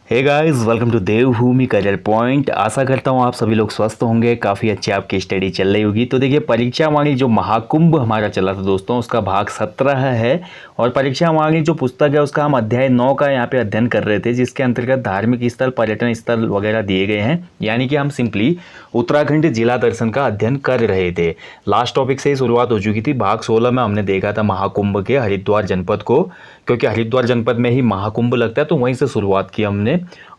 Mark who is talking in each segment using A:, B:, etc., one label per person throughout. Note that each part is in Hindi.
A: Hey guys, welcome to Devbhoomi career point. आशा करता हूँ आप सभी लोग स्वस्थ होंगे, काफ़ी अच्छी आपकी स्टडी चल रही होगी। तो देखिए, परीक्षा वाणी जो महाकुंभ हमारा चला था दोस्तों, उसका भाग 17 है। और परीक्षा वाणी जो पुस्तक है उसका हम अध्याय 9 का यहाँ पे अध्ययन कर रहे थे, जिसके अंतर्गत धार्मिक स्थल, पर्यटन स्थल वगैरह दिए गए हैं। यानी कि हम सिंपली उत्तराखंड जिला दर्शन का अध्ययन कर रहे थे। लास्ट टॉपिक से ही शुरुआत हो चुकी थी। भाग 16 में हमने देखा था महाकुंभ के हरिद्वार जनपद को, क्योंकि हरिद्वार जनपद में ही महाकुंभ लगता है, तो वहीं से शुरुआत की हमने।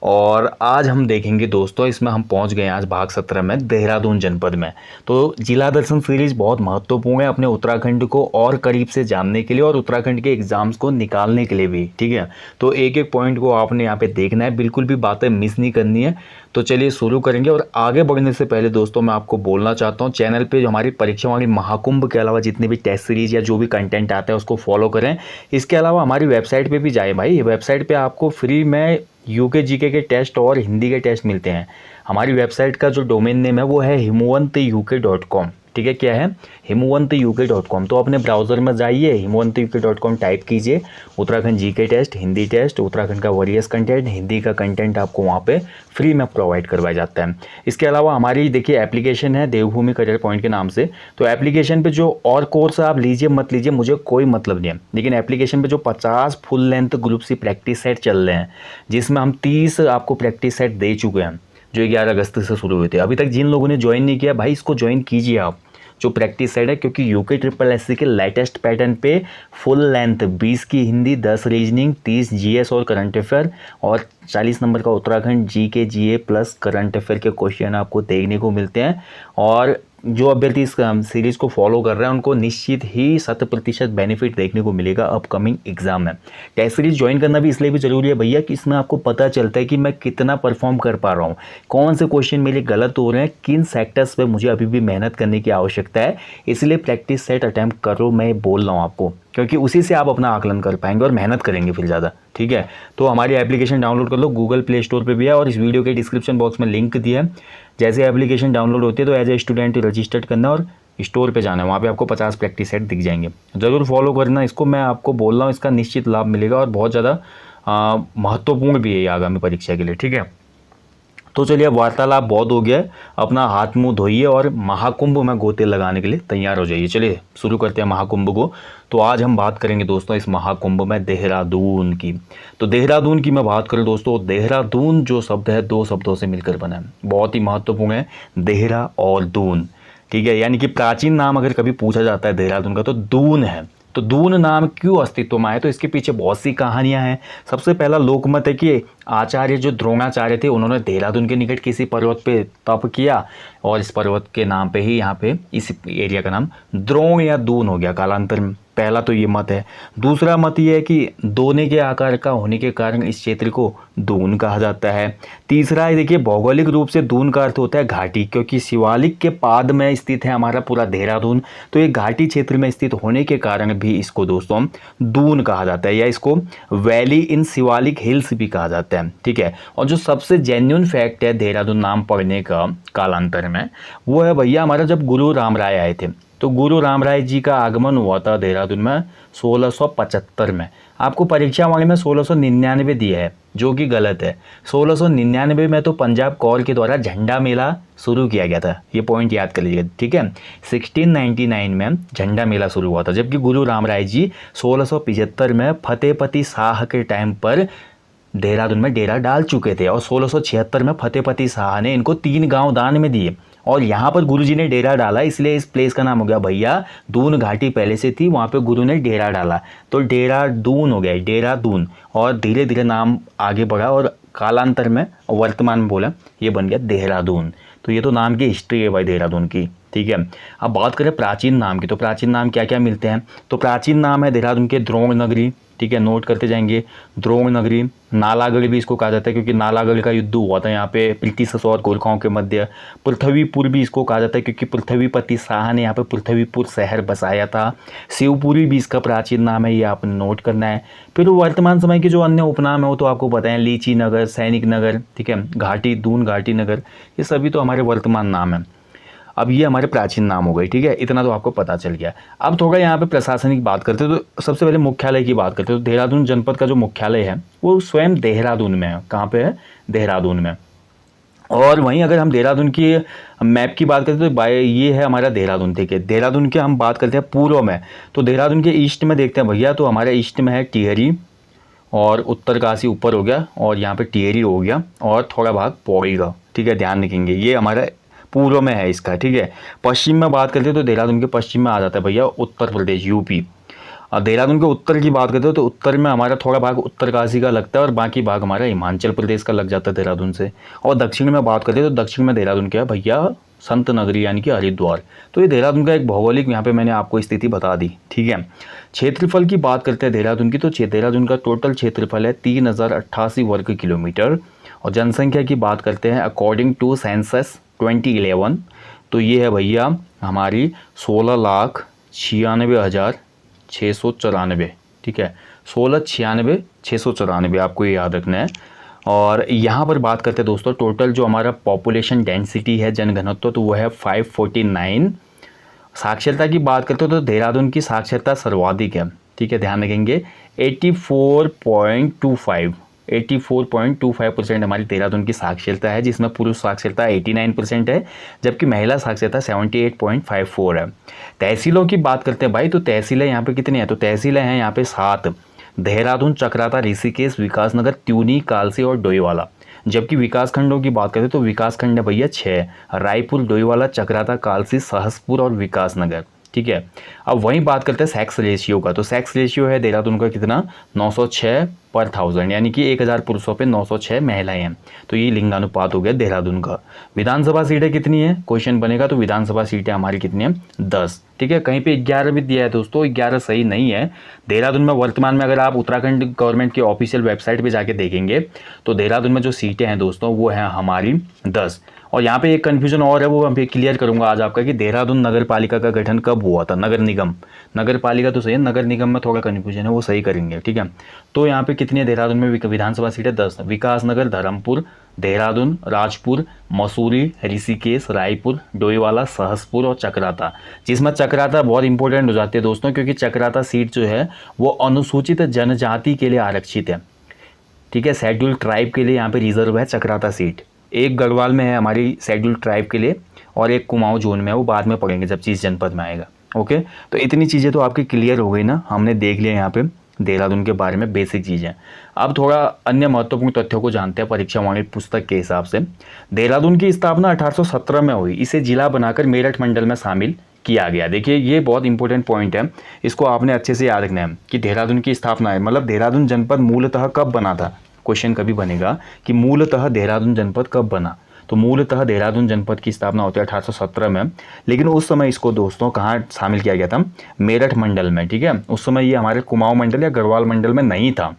A: और आज हम देखेंगे दोस्तों, इसमें हम पहुंच गए आज भाग 17 में देहरादून जनपद में। तो जिला दर्शन सीरीज बहुत महत्वपूर्ण है अपने उत्तराखंड को और करीब से जानने के लिए और उत्तराखंड के एग्जाम्स को निकालने के लिए भी, ठीक है। तो एक एक पॉइंट को आपने यहाँ पे देखना है, बिल्कुल भी बातें मिस नहीं करनी है। तो चलिए शुरू करेंगे। और आगे बढ़ने से पहले दोस्तों, मैं आपको बोलना चाहता हूँ, चैनल पे जो हमारी परीक्षा वाली महाकुंभ के अलावा जितने भी टेस्ट सीरीज या जो भी कंटेंट आता है उसको फॉलो करें। इसके अलावा हमारी वेबसाइट पे भी जाए भाई, वेबसाइट पे आपको फ्री में यूके जीके के टेस्ट और हिंदी के टेस्ट मिलते हैं। हमारी वेबसाइट का जो डोमेन नेम है वो है himuvantuk.com। ठीक है, क्या है? himuvantuk.com। तो अपने ब्राउज़र में जाइए, himuvantuk.com टाइप कीजिए, Uttarakhand GK test, Hindi test, Uttarakhand का वरीयस कंटेंट, हिंदी का कंटेंट आपको वहाँ पे फ्री में प्रोवाइड करवाया जाता है। इसके अलावा हमारी देखिए एप्लीकेशन है देवभूमि करियर पॉइंट के नाम से। तो एप्लीकेशन पे जो और कोर्स आप लीजिए मत लीजिए, मुझे कोई मतलब नहीं है, लेकिन एप्लीकेशन पे जो 50 full length group C practice set चल रहे हैं, जिसमें हम 30 आपको प्रैक्टिस सेट दे चुके हैं, जो 11 अगस्त से शुरू हुए थे। अभी तक जिन लोगों ने ज्वाइन नहीं किया भाई, इसको ज्वाइन कीजिए आप, जो प्रैक्टिस सेट है, क्योंकि यूके ट्रिपल एससी के लेटेस्ट पैटर्न पे फुल लेंथ 20 की हिंदी, 10 रीजनिंग, 30 जीएस और करंट अफेयर और 40 नंबर का उत्तराखंड जीके जीए प्लस करंट अफेयर के क्वेश्चन आपको देखने को मिलते हैं। और जो अभ्यर्थी इस सीरीज़ को फॉलो कर रहे हैं उनको निश्चित ही 100% बेनिफिट देखने को मिलेगा अपकमिंग एग्जाम में। टेस्ट सीरीज ज्वाइन करना भी इसलिए भी ज़रूरी है भैया कि इसमें आपको पता चलता है कि मैं कितना परफॉर्म कर पा रहा हूँ, कौन से क्वेश्चन मेरे गलत हो रहे हैं, किन सेक्टर्स पे मुझे अभी भी मेहनत करने की आवश्यकता है। इसलिए प्रैक्टिस सेट अटैम्प्ट करो, मैं बोल रहा हूँ आपको, क्योंकि उसी से आप अपना आकलन कर पाएंगे और मेहनत करेंगे फिर ज़्यादा। ठीक है, तो हमारी एप्लीकेशन डाउनलोड कर लो, गूगल प्ले स्टोर पे भी है और इस वीडियो के डिस्क्रिप्शन बॉक्स में लिंक दिया है। जैसे एप्लीकेशन डाउनलोड होती है तो एज ए स्टूडेंट रजिस्टर्ड करना और स्टोर पे जाना है, वहाँ पे आपको 50 प्रैक्टिस सेट दिख जाएंगे। ज़रूर फॉलो करना इसको, मैं आपको बोल रहा हूँ, इसका निश्चित लाभ मिलेगा और बहुत ज़्यादा महत्वपूर्ण भी है ये आगामी परीक्षा के लिए। ठीक है, तो चलिए, अब वार्तालाप बहुत हो गया है, अपना हाथ मुंह धोइए और महाकुंभ में गोते लगाने के लिए तैयार हो जाइए। चलिए शुरू करते हैं महाकुंभ को। तो आज हम बात करेंगे दोस्तों इस महाकुंभ में देहरादून की। तो देहरादून की मैं बात करूं दोस्तों, देहरादून जो शब्द है 2 शब्दों से मिलकर बना है, बहुत ही महत्वपूर्ण है, देहरा और दून। ठीक है, यानी कि प्राचीन नाम अगर कभी पूछा जाता है देहरादून का तो दून है। तो दून नाम क्यों अस्तित्व में आए, तो इसके पीछे बहुत सी कहानियां हैं। सबसे पहला लोकमत है कि आचार्य जो द्रोणाचार्य थे, उन्होंने देहरादून के निकट किसी पर्वत पे तप किया और इस पर्वत के नाम पे ही यहाँ पे इस एरिया का नाम द्रोण या दून हो गया कालांतर में। पहला तो ये मत है। दूसरा मत ये है कि दोने के आकार का होने के कारण इस क्षेत्र को दून कहा जाता है। तीसरा है, देखिए, भौगोलिक रूप से दून का अर्थ होता है घाटी, क्योंकि शिवालिक के पाद में स्थित है हमारा पूरा देहरादून, तो ये घाटी क्षेत्र में स्थित होने के कारण भी इसको दोस्तों दून कहा जाता है, या इसको वैली इन शिवालिक हिल्स भी कहा जाता है। ठीक है, और जो सबसे जेन्युइन फैक्ट है देहरादून नाम पड़ने का कालांतर में, वो है भैया हमारा जब गुरु राम राय आए थे, तो गुरु राम राय जी का आगमन हुआ था देहरादून में 1675 में। आपको परीक्षा वाले में 1699 दिया है, जो कि गलत है। 1699 में तो पंजाब कौर के द्वारा झंडा मेला शुरू किया गया था, ये पॉइंट याद कर लीजिए। ठीक है, 1699 में झंडा मेला शुरू हुआ था, जबकि गुरु राम राय जी 1675 में फतेहपति शाह के टाइम पर देहरादून में डेरा डाल चुके थे और 1676 में फतेहपति शाह ने इनको 3 गांव दान में दिए और यहाँ पर गुरुजी ने डेरा डाला, इसलिए इस प्लेस का नाम हो गया भैया दून। घाटी पहले से थी, वहाँ पे गुरु ने डेरा डाला तो डेरा दून हो गया, डेरा दून। और धीरे धीरे नाम आगे बढ़ा और कालांतर में वर्तमान में बोला ये बन गया देहरादून। तो ये तो नाम की हिस्ट्री है भाई देहरादून की। ठीक है, अब बात करें प्राचीन नाम की, तो प्राचीन नाम क्या क्या मिलते हैं। तो प्राचीन नाम है देहरादून के द्रोण नगरी। ठीक है, नोट करते जाएंगे, द्रोण नगरी। नालागढ़ भी इसको कहा जाता है, क्योंकि नालागढ़ का युद्ध हुआ था यहाँ पे ब्रिटिश और गोरखाओं के मध्य। पृथ्वीपुर भी इसको कहा जाता है, क्योंकि पृथ्वीपति शाह ने यहाँ पे पृथ्वीपुर शहर बसाया था। शिवपुरी भी इसका प्राचीन नाम है, ये आपने नोट करना है। फिर वर्तमान समय के जो अन्य उपनाम है वो तो आपको पता है, लीची नगर, सैनिक नगर, ठीक है, घाटी, दून घाटी नगर, ये सभी तो हमारे वर्तमान नाम है। अब ये हमारे प्राचीन नाम हो गए, ठीक है, इतना तो आपको पता चल गया। अब थोड़ा यहाँ पे प्रशासनिक बात करते हैं, तो सबसे पहले मुख्यालय की बात करते हैं। तो देहरादून जनपद का जो मुख्यालय है वो स्वयं देहरादून में है। कहाँ पे है? देहरादून में। और वहीं अगर हम देहरादून की मैप की बात करते हैं तो बाय ये है हमारा देहरादून, ठीक है। देहरादून के हम बात करते हैं पूर्व में, तो देहरादून के ईस्ट में देखते हैं भैया, तो हमारे ईस्ट में है टिहरी और उत्तरकाशी ऊपर हो गया, और यहाँ पे टिहरी हो गया, और थोड़ा भाग पौड़ी का, ठीक है, ध्यान रखेंगे, ये हमारा पूर्व में है इसका, ठीक है। पश्चिम में बात करते हैं तो देहरादून के पश्चिम में आ जाता है भैया उत्तर प्रदेश, यूपी। और देहरादून के उत्तर की बात करते हो तो उत्तर में हमारा थोड़ा भाग उत्तरकाशी का लगता है, और बाकी भाग हमारा हिमाचल प्रदेश का लग जाता है देहरादून से। और दक्षिण में बात करते हैं तो दक्षिण में देहरादून क्या है भैया? संत नगरी यानी कि हरिद्वार। तो ये देहरादून का एक भौगोलिक यहाँ पे मैंने आपको स्थिति बता दी, ठीक है। क्षेत्रफल की बात करते हैं देहरादून की, तो देहरादून का टोटल क्षेत्रफल है 3088 वर्ग किलोमीटर। और जनसंख्या की बात करते हैं अकॉर्डिंग टू सेंसस 2011, तो ये है भैया हमारी 16,96,694, ठीक है, 16,96,694, आपको ये याद रखना है। और यहाँ पर बात करते हैं दोस्तों टोटल जो हमारा पॉपुलेशन डेंसिटी है, जनघनत्व, तो वो है 549। साक्षरता की बात करते हो तो देहरादून की साक्षरता सर्वाधिक है, ठीक है, ध्यान रखेंगे। 84.25% हमारी देहरादून की साक्षरता है, जिसमें पुरुष साक्षरता 89% है, जबकि महिला साक्षरता 78.54 है। तहसीलों की बात करते हैं भाई, तो तहसीलें यहाँ पे कितनी है? तो तहसीलें हैं यहाँ पे 7, देहरादून, चक्राता, ऋषिकेश, विकासनगर, त्यूनी, कालसी और डोईवाला। जबकि विकास खंडों की बात करें तो विकास खंड है भैया 6, रायपुर, डोईवाला, चक्राता, कालसी, सहसपुर और विकासनगर, ठीक है। अब वहीं बात करते हैं सेक्स रेशियो का, तो सेक्स रेशियो है देहरादून का कितना? 906 पर 1000, यानी कि 1000 पुरुषों पे 906 महिलाएं हैं। तो ये लिंगानुपात हो गया देहरादून का। विधानसभा सीटें कितनी है? क्वेश्चन बनेगा, तो विधानसभा सीटें हमारी कितनी है? 10, ठीक है। कहीं पे 11 भी दिया है दोस्तों, 11 सही नहीं है। देहरादून में वर्तमान में अगर आप उत्तराखंड गवर्नमेंट की ऑफिशियल वेबसाइट पे जाके देखेंगे तो देहरादून में जो सीटें हैं दोस्तों वो हैं हमारी 10। और यहाँ पे एक कन्फ्यूजन और है, वो मैं क्लियर करूंगा आज आपका, कि देहरादून नगर पालिका का गठन कब हुआ था? नगर निगम, नगर पालिका तो सही है, नगर निगम में थोड़ा कन्फ्यूजन है, वो सही करेंगे, ठीक है। तो यहाँ पे कितनी है देहरादून में विधानसभा सीटें? 10। विकासनगर, धर्मपुर, देहरादून, राजपुर, मसूरी, ऋषिकेश, रायपुर, डोईवाला, सहसपुर और चक्राता, जिसमें चक्राता बहुत इंपॉर्टेंट हो जाती है दोस्तों, क्योंकि चक्राता सीट जो है वो अनुसूचित जनजाति के लिए आरक्षित है, ठीक है। शेड्यूल ट्राइब के लिए यहाँ पे रिजर्व है चक्राता सीट। एक गढ़वाल में है हमारी शेड्यूल ट्राइब के लिए, और एक कुमाऊं जोन में है, वो बाद में पढ़ेंगे जब चीज़ जनपद में आएगा, ओके। तो इतनी चीज़ें तो आपकी क्लियर हो गई ना, हमने देख लिया यहाँ पे देहरादून के बारे में बेसिक चीज़ें। अब थोड़ा अन्य महत्वपूर्ण तथ्यों को जानते हैं परीक्षा वाणिज्य पुस्तक के हिसाब से। देहरादून की स्थापना 1817 में हुई, इसे जिला बनाकर मेरठ मंडल में शामिल किया गया। देखिए ये बहुत इंपॉर्टेंट पॉइंट है, इसको आपने अच्छे से याद रखना है कि देहरादून की स्थापना है, मतलब देहरादून जनपद मूलतः कब बना था। क्वेश्चन कभी बनेगा कि मूलतः देहरादून जनपद कब बना, तो मूलतः देहरादून जनपद की स्थापना होती है 1817 में, लेकिन उस समय इसको दोस्तों कहाँ शामिल किया गया था? मेरठ मंडल में, ठीक है। उस समय ये हमारे कुमाऊं मंडल या गढ़वाल मंडल में नहीं था।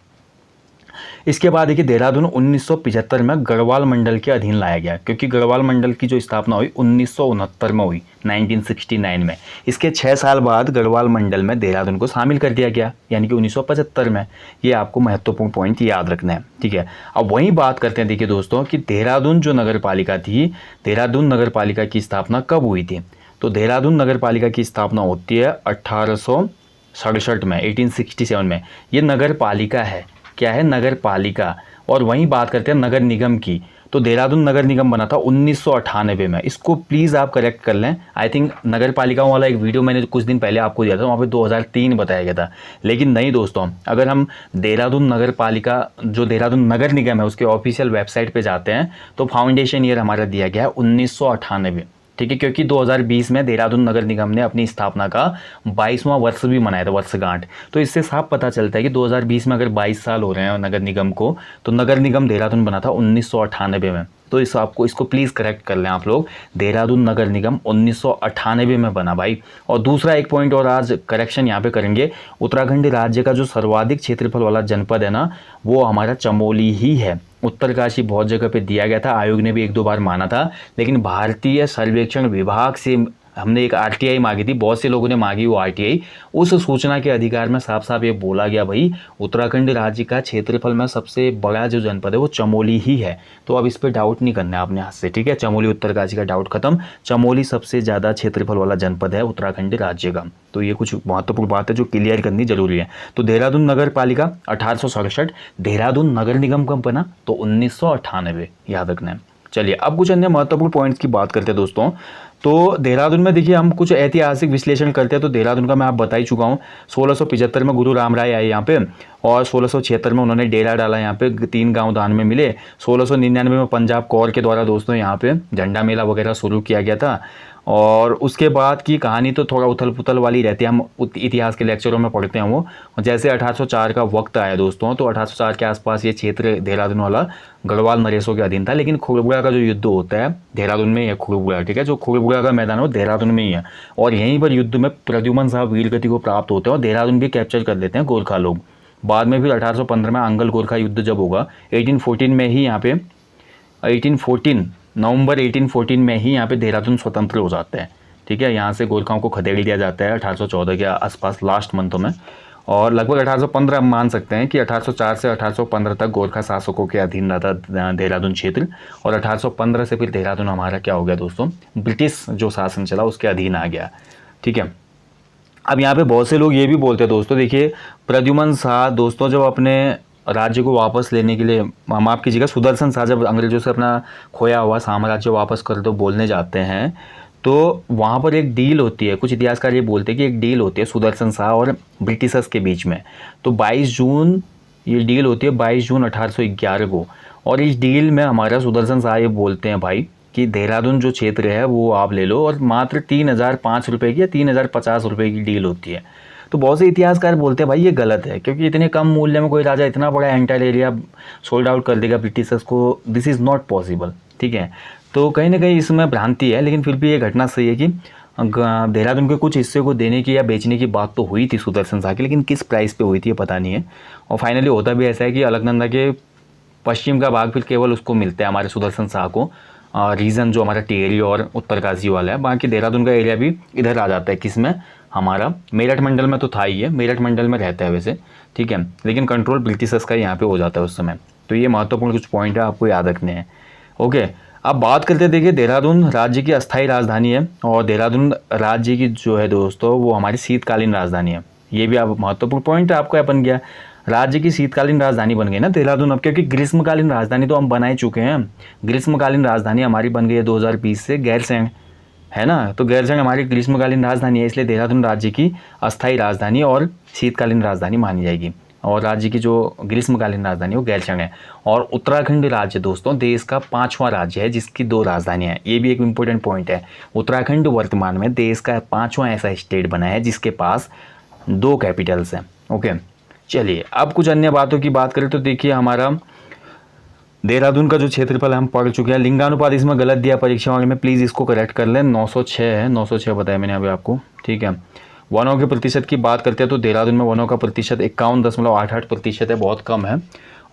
A: इसके बाद देखिए देहरादून 1975 में गढ़वाल मंडल के अधीन लाया गया, क्योंकि गढ़वाल मंडल की जो स्थापना हुई 1969 में हुई, 1969 में। इसके 6 साल बाद गढ़वाल मंडल में देहरादून को शामिल कर दिया गया, यानी कि 1975 में। ये आपको महत्वपूर्ण पॉइंट याद रखना है, ठीक है। अब वहीं बात करते हैं देखिए दोस्तों कि देहरादून जो नगर पालिका थी, देहरादून नगर पालिका की स्थापना कब हुई थी? तो देहरादून नगर पालिका की स्थापना होती है 1867 में, 1867 में। ये नगर पालिका है, क्या है? नगर पालिका। और वहीं बात करते हैं नगर निगम की, तो देहरादून नगर निगम बना था 1998 में। इसको प्लीज़ आप करेक्ट कर लें। आई थिंक नगर पालिकाओं वाला एक वीडियो मैंने कुछ दिन पहले आपको दिया था, वहाँ पे 2003 बताया गया था, लेकिन नहीं दोस्तों। अगर हम देहरादून नगर पालिका जो देहरादून नगर निगम है उसके ऑफिशियल वेबसाइट पे जाते हैं तो फाउंडेशन ईयर हमारा दिया गया है 1998, ठीक है। क्योंकि 2020 में देहरादून नगर निगम ने अपनी स्थापना का 22वां वर्ष भी मनाया था, वर्षगांठ। तो इससे साफ पता चलता है कि 2020 में अगर 22 साल हो रहे हैं नगर निगम को, तो नगर निगम देहरादून बना था 1998 में। तो इसको प्लीज़ करेक्ट कर लें आप लोग, देहरादून नगर निगम 1998 में बना भाई। और दूसरा एक पॉइंट और आज करेक्शन यहाँ पे करेंगे, उत्तराखंड राज्य का जो सर्वाधिक क्षेत्रफल वाला जनपद है ना, वो हमारा चमोली ही है। उत्तरकाशी बहुत जगह पे दिया गया था, आयोग ने भी 1-2 बार माना था, लेकिन भारतीय सर्वेक्षण विभाग से हमने एक आरटीआई मांगी थी, बहुत से लोगों ने मांगी वो आरटीआई। उस सूचना के अधिकार में साफ साफ ये बोला गया भाई उत्तराखंड राज्य का क्षेत्रफल में सबसे बड़ा जो जनपद है वो चमोली ही है। तो अब इस पर डाउट नहीं करना है आपने हाथ से, ठीक है। चमोली उत्तरकाशी का डाउट खत्म। चमोली सबसे ज़्यादा क्षेत्रफल वाला जनपद है उत्तराखंड राज्य का। तो ये कुछ महत्वपूर्ण बात है जो क्लियर करनी जरूरी है। तो देहरादून नगर पालिका 1867, देहरादून नगर निगम कब बना तो 1998, याद रखना है। चलिए अब कुछ अन्य महत्वपूर्ण पॉइंट्स की बात करते हैं दोस्तों। तो देहरादून में देखिए हम कुछ ऐतिहासिक विश्लेषण करते हैं। तो देहरादून का मैं आप बता ही चुका हूँ। 1675 में गुरु राम राय आए यहाँ पे और 1676 में उन्होंने डेरा डाला यहाँ पे, 3 गांव दान में मिले। 1699 में पंजाब कौर के द्वारा दोस्तों यहाँ पे झंडा मेला वगैरह शुरू किया गया था। और उसके बाद की कहानी तो थोड़ा उथल पुथल वाली रहती है, हम इतिहास के लेक्चरों में पढ़ते हैं वो। जैसे 1804 का वक्त आया दोस्तों, तो 1804 के आसपास ये क्षेत्र देहरादून वाला गढ़वाल नरेशों के अधीन था। लेकिन खुड़बुड़ा का जो युद्ध होता है देहरादून में ही है, खुड़बुड़ा, ठीक है। जो खुड़बुड़ा का मैदान है वो देहरादून में ही है और यहीं पर युद्ध में प्रद्युमन साहब वीरगति को प्राप्त होते हैं और देहरादून भी कैप्चर कर लेते हैं गोरखा लोग। बाद में फिर 1815 में आंगल गोरखा युद्ध जब होगा 1814 में ही यहाँ पे 1814 नवंबर 1814 में ही यहाँ पे देहरादून स्वतंत्र हो जाता है, ठीक है। यहाँ से गोरखाओं को खदेड़ दिया जाता है 1814 के आसपास लास्ट मंथों में। और लगभग 1815 हम मान सकते हैं कि 1804 से 1815 तक गोरखा शासकों के अधीन रहता देहरादून क्षेत्र। और 1815 से फिर देहरादून हमारा क्या हो गया दोस्तों, ब्रिटिश जो शासन चला उसके अधीन आ गया, ठीक है। अब यहाँ पे बहुत से लोग ये भी बोलते हैं दोस्तों, देखिए प्रद्युमन शाह दोस्तों जब अपने राज्य को वापस लेने के लिए, माफ़ कीजिएगा, सुदर्शन शाह जब अंग्रेजों से अपना खोया हुआ साम्राज्य वापस कर दो बोलने जाते हैं तो वहाँ पर एक डील होती है। कुछ इतिहासकार ये बोलते हैं कि एक डील होती है सुदर्शन शाह और ब्रिटिशर्स के बीच में। तो 22 जून ये डील होती है, 22 जून 1811 को। और इस डील में हमारा सुदर्शन शाह ये बोलते हैं भाई कि देहरादून जो क्षेत्र है वो आप ले लो, और मात्र 3005 रुपये की या 3050 रुपये की डील होती है। तो बहुत से इतिहासकार बोलते हैं भाई ये गलत है, क्योंकि इतने कम मूल्य में कोई राजा इतना बड़ा एंटायर एरिया सोल्ड आउट कर देगा ब्रिटिशर्स को, दिस इज़ नॉट पॉसिबल, ठीक है। तो कहीं ना कहीं इसमें भ्रांति है, लेकिन फिर भी ये घटना सही है कि देहरादून के कुछ हिस्से को देने की या बेचने की बात तो हुई थी सुदर्शन शाह की, लेकिन किस प्राइस पे हुई थी ये पता नहीं है। और फाइनली होता भी ऐसा है कि अलकनंदा के पश्चिम का भाग फिर केवल उसको मिलता है हमारे सुदर्शन शाह को, रीजन जो हमारा टिहरी और उत्तरकाशी वाला है। बाकी देहरादून का एरिया भी इधर आ जाता है, किस में, हमारा मेरठ मंडल में तो था ही है, मेरठ मंडल में रहता है वैसे, ठीक है। लेकिन कंट्रोल ब्रिटिशर्स का यहाँ पे हो जाता है उस समय। तो ये महत्वपूर्ण कुछ पॉइंट है आपको याद रखने हैं, ओके। अब बात करते हैं, देखिए देहरादून राज्य की अस्थायी राजधानी है और देहरादून राज्य की जो है दोस्तों वो हमारी शीतकालीन राजधानी है। ये भी आप महत्वपूर्ण पॉइंट है, आपको बन गया राज्य की शीतकालीन राजधानी बन गई ना देहरादून अब, क्योंकि ग्रीष्मकालीन राजधानी तो हम बना ही चुके हैं। ग्रीष्मकालीन राजधानी हमारी बन गई है 2020 से गैरसैंण, है ना। तो गैरसैंण हमारी ग्रीष्मकालीन राजधानी है, इसलिए देहरादून राज्य की अस्थायी राजधानी और शीतकालीन राजधानी मानी जाएगी। और राज्य की जो ग्रीष्मकालीन राजधानी वो गैरसैंण है। और उत्तराखंड राज्य दोस्तों देश का 5वां राज्य है जिसकी 2 राजधानियां हैं। ये भी एक इम्पोर्टेंट पॉइंट है। उत्तराखंड वर्तमान में देश का 5वां ऐसा स्टेट बना है जिसके पास 2 कैपिटल्स हैं, ओके। चलिए अब कुछ अन्य बातों की बात करें तो देखिए हमारा देहरादून का जो क्षेत्रफल हम पढ़ चुके हैं। लिंगानुपात इसमें गलत दिया परीक्षा वाले में, प्लीज़ इसको करेक्ट कर लें। 906 है, 906 बताया मैंने अभी आपको, ठीक है। वनों के प्रतिशत की बात करते हैं तो देहरादून में वनों का प्रतिशत 51.88% है, बहुत कम है।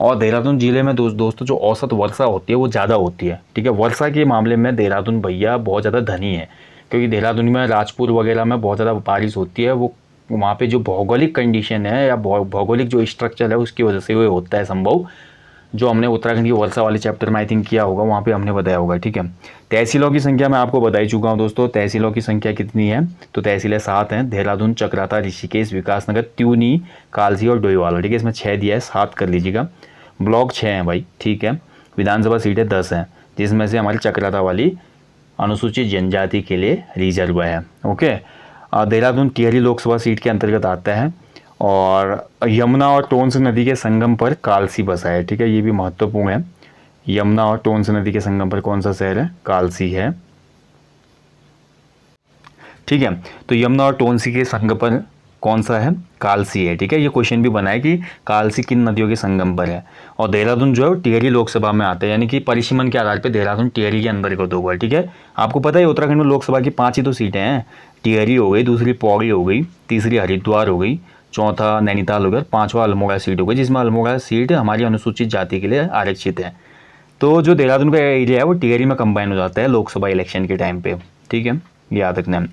A: और देहरादून जिले में दोस्तों जो औसत वर्षा होती है वो ज़्यादा होती है, ठीक है। वर्षा के मामले में देहरादून भैया बहुत ज़्यादा धनी है, क्योंकि देहरादून में राजपुर वगैरह में बहुत ज़्यादा बारिश होती है। वो वहाँ पे जो भौगोलिक कंडीशन है या भौगोलिक जो स्ट्रक्चर है उसकी वजह से वो होता है संभव, जो हमने उत्तराखंड की वर्षा वाले चैप्टर में आई थिंक किया होगा, वहाँ पे हमने बताया होगा, ठीक है। तहसीलों की संख्या मैं आपको बता ही चुका हूँ दोस्तों। तहसीलों की संख्या कितनी है तो तहसीलें 7 हैं, देहरादून, चक्राता, ऋषिकेश, विकासनगर, त्यूनी, कालसी और डोईवाला, ठीक है। इसमें 6 दिया है, 7 कर लीजिएगा। ब्लॉक 6 हैं भाई, ठीक है। विधानसभा सीटें 10 हैं, जिसमें से हमारी चक्राता वाली अनुसूचित जनजाति के लिए रिजर्व है, ओके। देहरादून टिहरी लोकसभा सीट के अंतर्गत आता है और यमुना और टोंस नदी के संगम पर कालसी बसा है, ठीक है। ये भी महत्वपूर्ण है। यमुना और टोंस नदी के संगम पर कौन सा शहर है, कालसी है, ठीक है। तो यमुना और टोंसी के संगम पर कौन सा है, कालसी है, ठीक है। ये क्वेश्चन भी बना है कि कालसी किन नदियों के संगम पर है। और देहरादून जो है टिहरी लोकसभा में आता है, यानी कि परिसीमन के आधार पर देहरादून टिहरी के अंदर को होगा, ठीक है। आपको पता है उत्तराखंड में लोकसभा की 5 ही तो सीटें हैं, टिहरी हो गई, दूसरी पौड़ी हो गई, तीसरी हरिद्वार हो गई, चौथा नैनीताल हो गया, 5वां अल्मोड़ा सीट हो गई, जिसमें अल्मोड़ा सीट हमारी अनुसूचित जाति के लिए आरक्षित है। तो जो देहरादून का एरिया है वो टिहरी में कंबाइन हो जाता है लोकसभा इलेक्शन के टाइम पे, ठीक है। याद रखना है।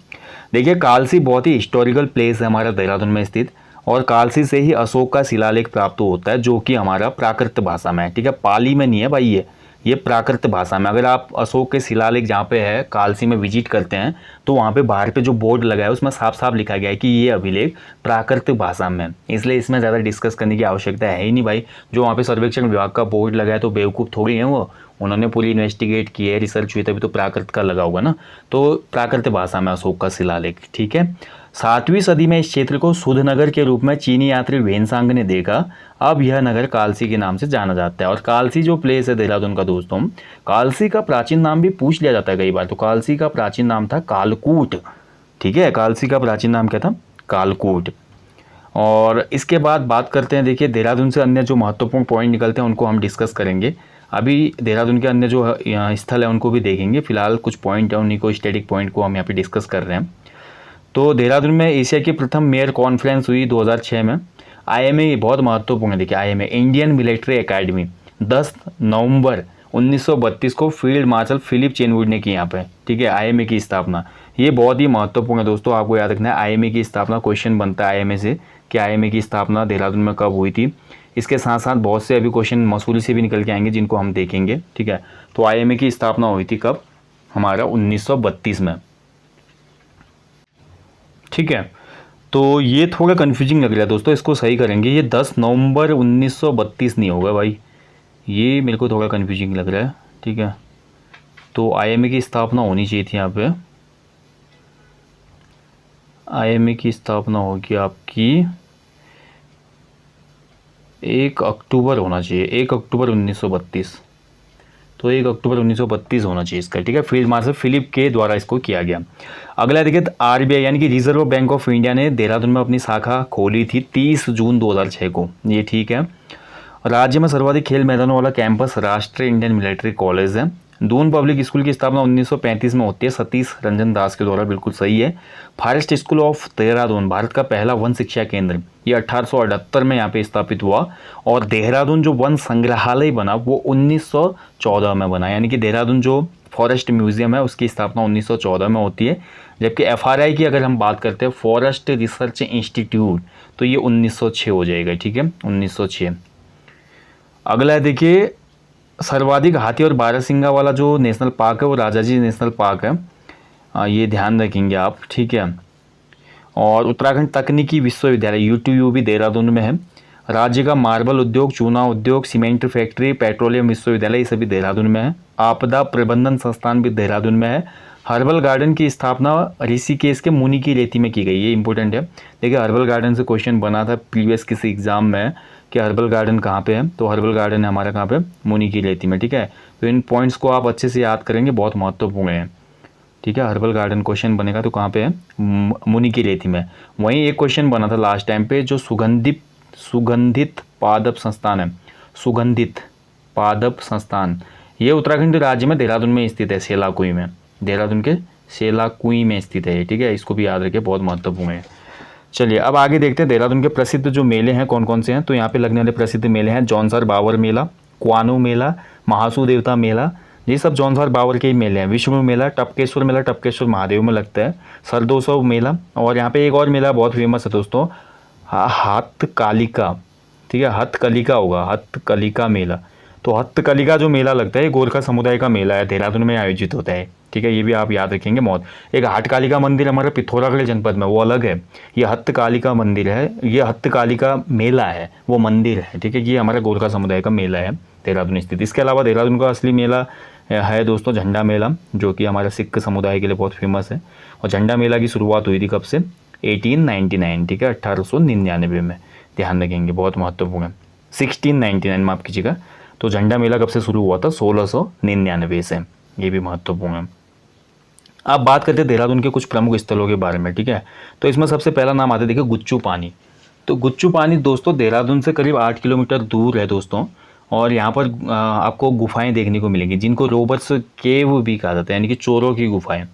A: देखिए कालसी बहुत ही हिस्टोरिकल प्लेस है हमारा देहरादून में स्थित, और कालसी से ही अशोक का शिलालेख प्राप्त होता है जो कि हमारा प्राकृत भाषा में है, ठीक है, पाली में नहीं है भाई, ये प्राकृत भाषा में। अगर आप अशोक के शिलालेख जहाँ पे है कालसी में विजिट करते हैं तो वहाँ पे बाहर पे जो बोर्ड लगा है उसमें साफ साफ लिखा गया है कि ये अभिलेख प्राकृत भाषा में है, इसलिए इसमें ज़्यादा डिस्कस करने की आवश्यकता है ही नहीं भाई। जो वहाँ पे सर्वेक्षण विभाग का बोर्ड लगा है तो बेवकूफ़ थोड़ी है वो, उन्होंने पूरी इन्वेस्टिगेट की है, रिसर्च हुई, तभी तो प्राकृत का लगा होगा ना। तो प्राकृत भाषा में अशोक का शिलालेख, ठीक है। 7वीं सदी में इस क्षेत्र को सुध नगर के रूप में चीनी यात्री वेनसांग ने देखा। अब यह नगर कालसी के नाम से जाना जाता है। और कालसी जो प्लेस है देहरादून का दोस्तों, कालसी का प्राचीन नाम भी पूछ लिया जाता है कई बार। तो कालसी का प्राचीन नाम था कालकूट, ठीक है, कालसी का प्राचीन नाम क्या था, कालकूट। और इसके बाद बात करते हैं, देखिए देहरादून से अन्य जो महत्वपूर्ण पॉइंट निकलते हैं उनको हम डिस्कस करेंगे। अभी देहरादून के अन्य जो स्थल है उनको भी देखेंगे, फिलहाल कुछ पॉइंट है उन्हीं को, स्टैटिक पॉइंट को हम यहाँ पे डिस्कस कर रहे हैं। तो देहरादून में एशिया की प्रथम मेयर कॉन्फ्रेंस हुई 2006 में। आईएमए बहुत महत्वपूर्ण है, देखिए आईएमए इंडियन मिलिट्री एकेडमी 10 नवंबर 1932 को फील्ड मार्शल फिलिप चेनवुड ने की यहाँ पे, ठीक है, आईएमए की स्थापना। ये बहुत ही महत्वपूर्ण है दोस्तों, आपको याद रखना है आईएमए की स्थापना, क्वेश्चन बनता है आईएमए से कि आईएमए की स्थापना देहरादून में कब हुई थी। इसके साथ साथ बहुत से अभी क्वेश्चन मसूरी से भी निकल के आएंगे जिनको हम देखेंगे, ठीक है। तो आईएमए की स्थापना हुई थी कब, हमारा 1932 में, ठीक है। तो ये थोड़ा कन्फ्यूजिंग लग रहा है दोस्तों, इसको सही करेंगे, ये 10 नवंबर 1932 नहीं होगा भाई, ये मेरे को थोड़ा कन्फ्यूजिंग लग रहा है, ठीक है। तो आईएमए की स्थापना होनी चाहिए थी यहाँ पे, आईएमए की स्थापना होगी आपकी 1 अक्टूबर होना चाहिए, 1 अक्टूबर 1932। तो 1 अक्टूबर 1932 होना चाहिए इसका, ठीक है, फील्ड मार्शल फिलिप के द्वारा इसको किया गया। अगला देखिए आरबीआई यानी कि रिजर्व बैंक ऑफ इंडिया ने देहरादून में अपनी शाखा खोली थी 30 जून 2006 को, ये ठीक है। राज्य में सर्वाधिक खेल मैदानों वाला कैंपस राष्ट्रीय इंडियन मिलिट्री कॉलेज है। दून पब्लिक स्कूल की स्थापना 1935 में होती है सतीश रंजन दास के द्वारा, बिल्कुल सही है। Forest school of Dehradun Bharat का पहला वन शिक्षा केंद्र, ये 1878 में यहाँ पे स्थापित हुआ। और देहरादून जो वन संग्रहालय बना वो 1914 में बना, यानी कि देहरादून जो फॉरेस्ट म्यूजियम है उसकी स्थापना 1914 में होती है। जबकि एफआरआई की अगर हम बात करते हैं फॉरेस्ट रिसर्च इंस्टीट्यूट, तो ये 1906 हो जाएगा, ठीक है, 1906। अगला है देखिए सर्वाधिक हाथी और बारहसिंगा वाला जो नेशनल पार्क है वो राजाजी नेशनल पार्क है, ये ध्यान रखेंगे आप, ठीक है। और उत्तराखंड तकनीकी विश्वविद्यालय यूटीयू भी देहरादून में है। राज्य का मार्बल उद्योग, चूना उद्योग, सीमेंट फैक्ट्री, पेट्रोलियम विश्वविद्यालय, ये सभी देहरादून में है। आपदा प्रबंधन संस्थान भी देहरादून में है। हर्बल गार्डन की स्थापना ऋषिकेश के मुनि की रेती में की गई, ये इंपॉर्टेंट है। देखिए हर्बल गार्डन से क्वेश्चन बना था प्रीवियस किसी एग्जाम में कि हर्बल गार्डन कहाँ पे है, तो हर्बल गार्डन है हमारा कहाँ पे, मुनि की रेती में, ठीक है। तो इन पॉइंट्स को आप अच्छे से याद करेंगे, बहुत महत्वपूर्ण है, ठीक है। हर्बल गार्डन क्वेश्चन बनेगा तो कहाँ पे है, मुनि की रेती में। वहीं एक क्वेश्चन बना था लास्ट टाइम पे जो सुगंधित पादप संस्थान है, सुगंधित पादप संस्थान, ये उत्तराखंड राज्य में देहरादून में स्थित है, सेलाकुई में, देहरादून के सेलाकुई में स्थित है, ठीक है, इसको भी याद रखिए, बहुत महत्वपूर्ण है। चलिए अब आगे देखते हैं देहरादून के प्रसिद्ध जो मेले हैं कौन कौन से हैं। तो यहाँ पे लगने वाले प्रसिद्ध मेले हैं जौनसर बावर मेला, कुआनो मेला, महासू देवता मेला, ये सब जौनसर बावर के ही मेले हैं। विष्णु मेला, टपकेश्वर मेला, टपकेश्वर महादेव में लगता है। सरदोत्सव मेला, और यहाँ पे एक और मेला बहुत फेमस है दोस्तों, हथकालिका, ठीक है, हथकलिका होगा, हथकलिका मेला। तो हथकलिका जो मेला लगता है ये गोरखा समुदाय का मेला है, देहरादून में आयोजित होता है, ठीक है, ये भी आप याद रखेंगे बहुत। एक हथकालिका मंदिर हमारे पिथौरागढ़ जनपद में, वो अलग है, ये हथकालिका मंदिर है, ये हथकालिका मेला है, वो मंदिर है, ठीक है, ये हमारा गोरखा समुदाय का मेला है देहरादून स्थित। इसके अलावा देहरादून का असली मेला है दोस्तों झंडा मेला, जो कि हमारे सिख समुदाय के लिए बहुत फेमस है। और झंडा मेला की शुरुआत हुई थी कब से, 1899, ठीक है, 1899 में, ध्यान रखेंगे, बहुत महत्वपूर्ण है। 1699 माफ कीजिएगा। तो झंडा मेला कब से शुरू हुआ था, 1699 से, ये भी महत्वपूर्ण है। अब बात करते हैं देहरादून के कुछ प्रमुख स्थलों के बारे में, ठीक है। तो इसमें सबसे पहला नाम आता है, देखिए गुच्चू पानी। तो गुच्चू पानी दोस्तों देहरादून से करीब 8 किलोमीटर दूर है दोस्तों, और यहाँ पर आपको गुफाएं देखने को मिलेंगी जिनको रोबर्ट्स केव भी कहा जाता है, यानी कि चोरों की गुफाएं।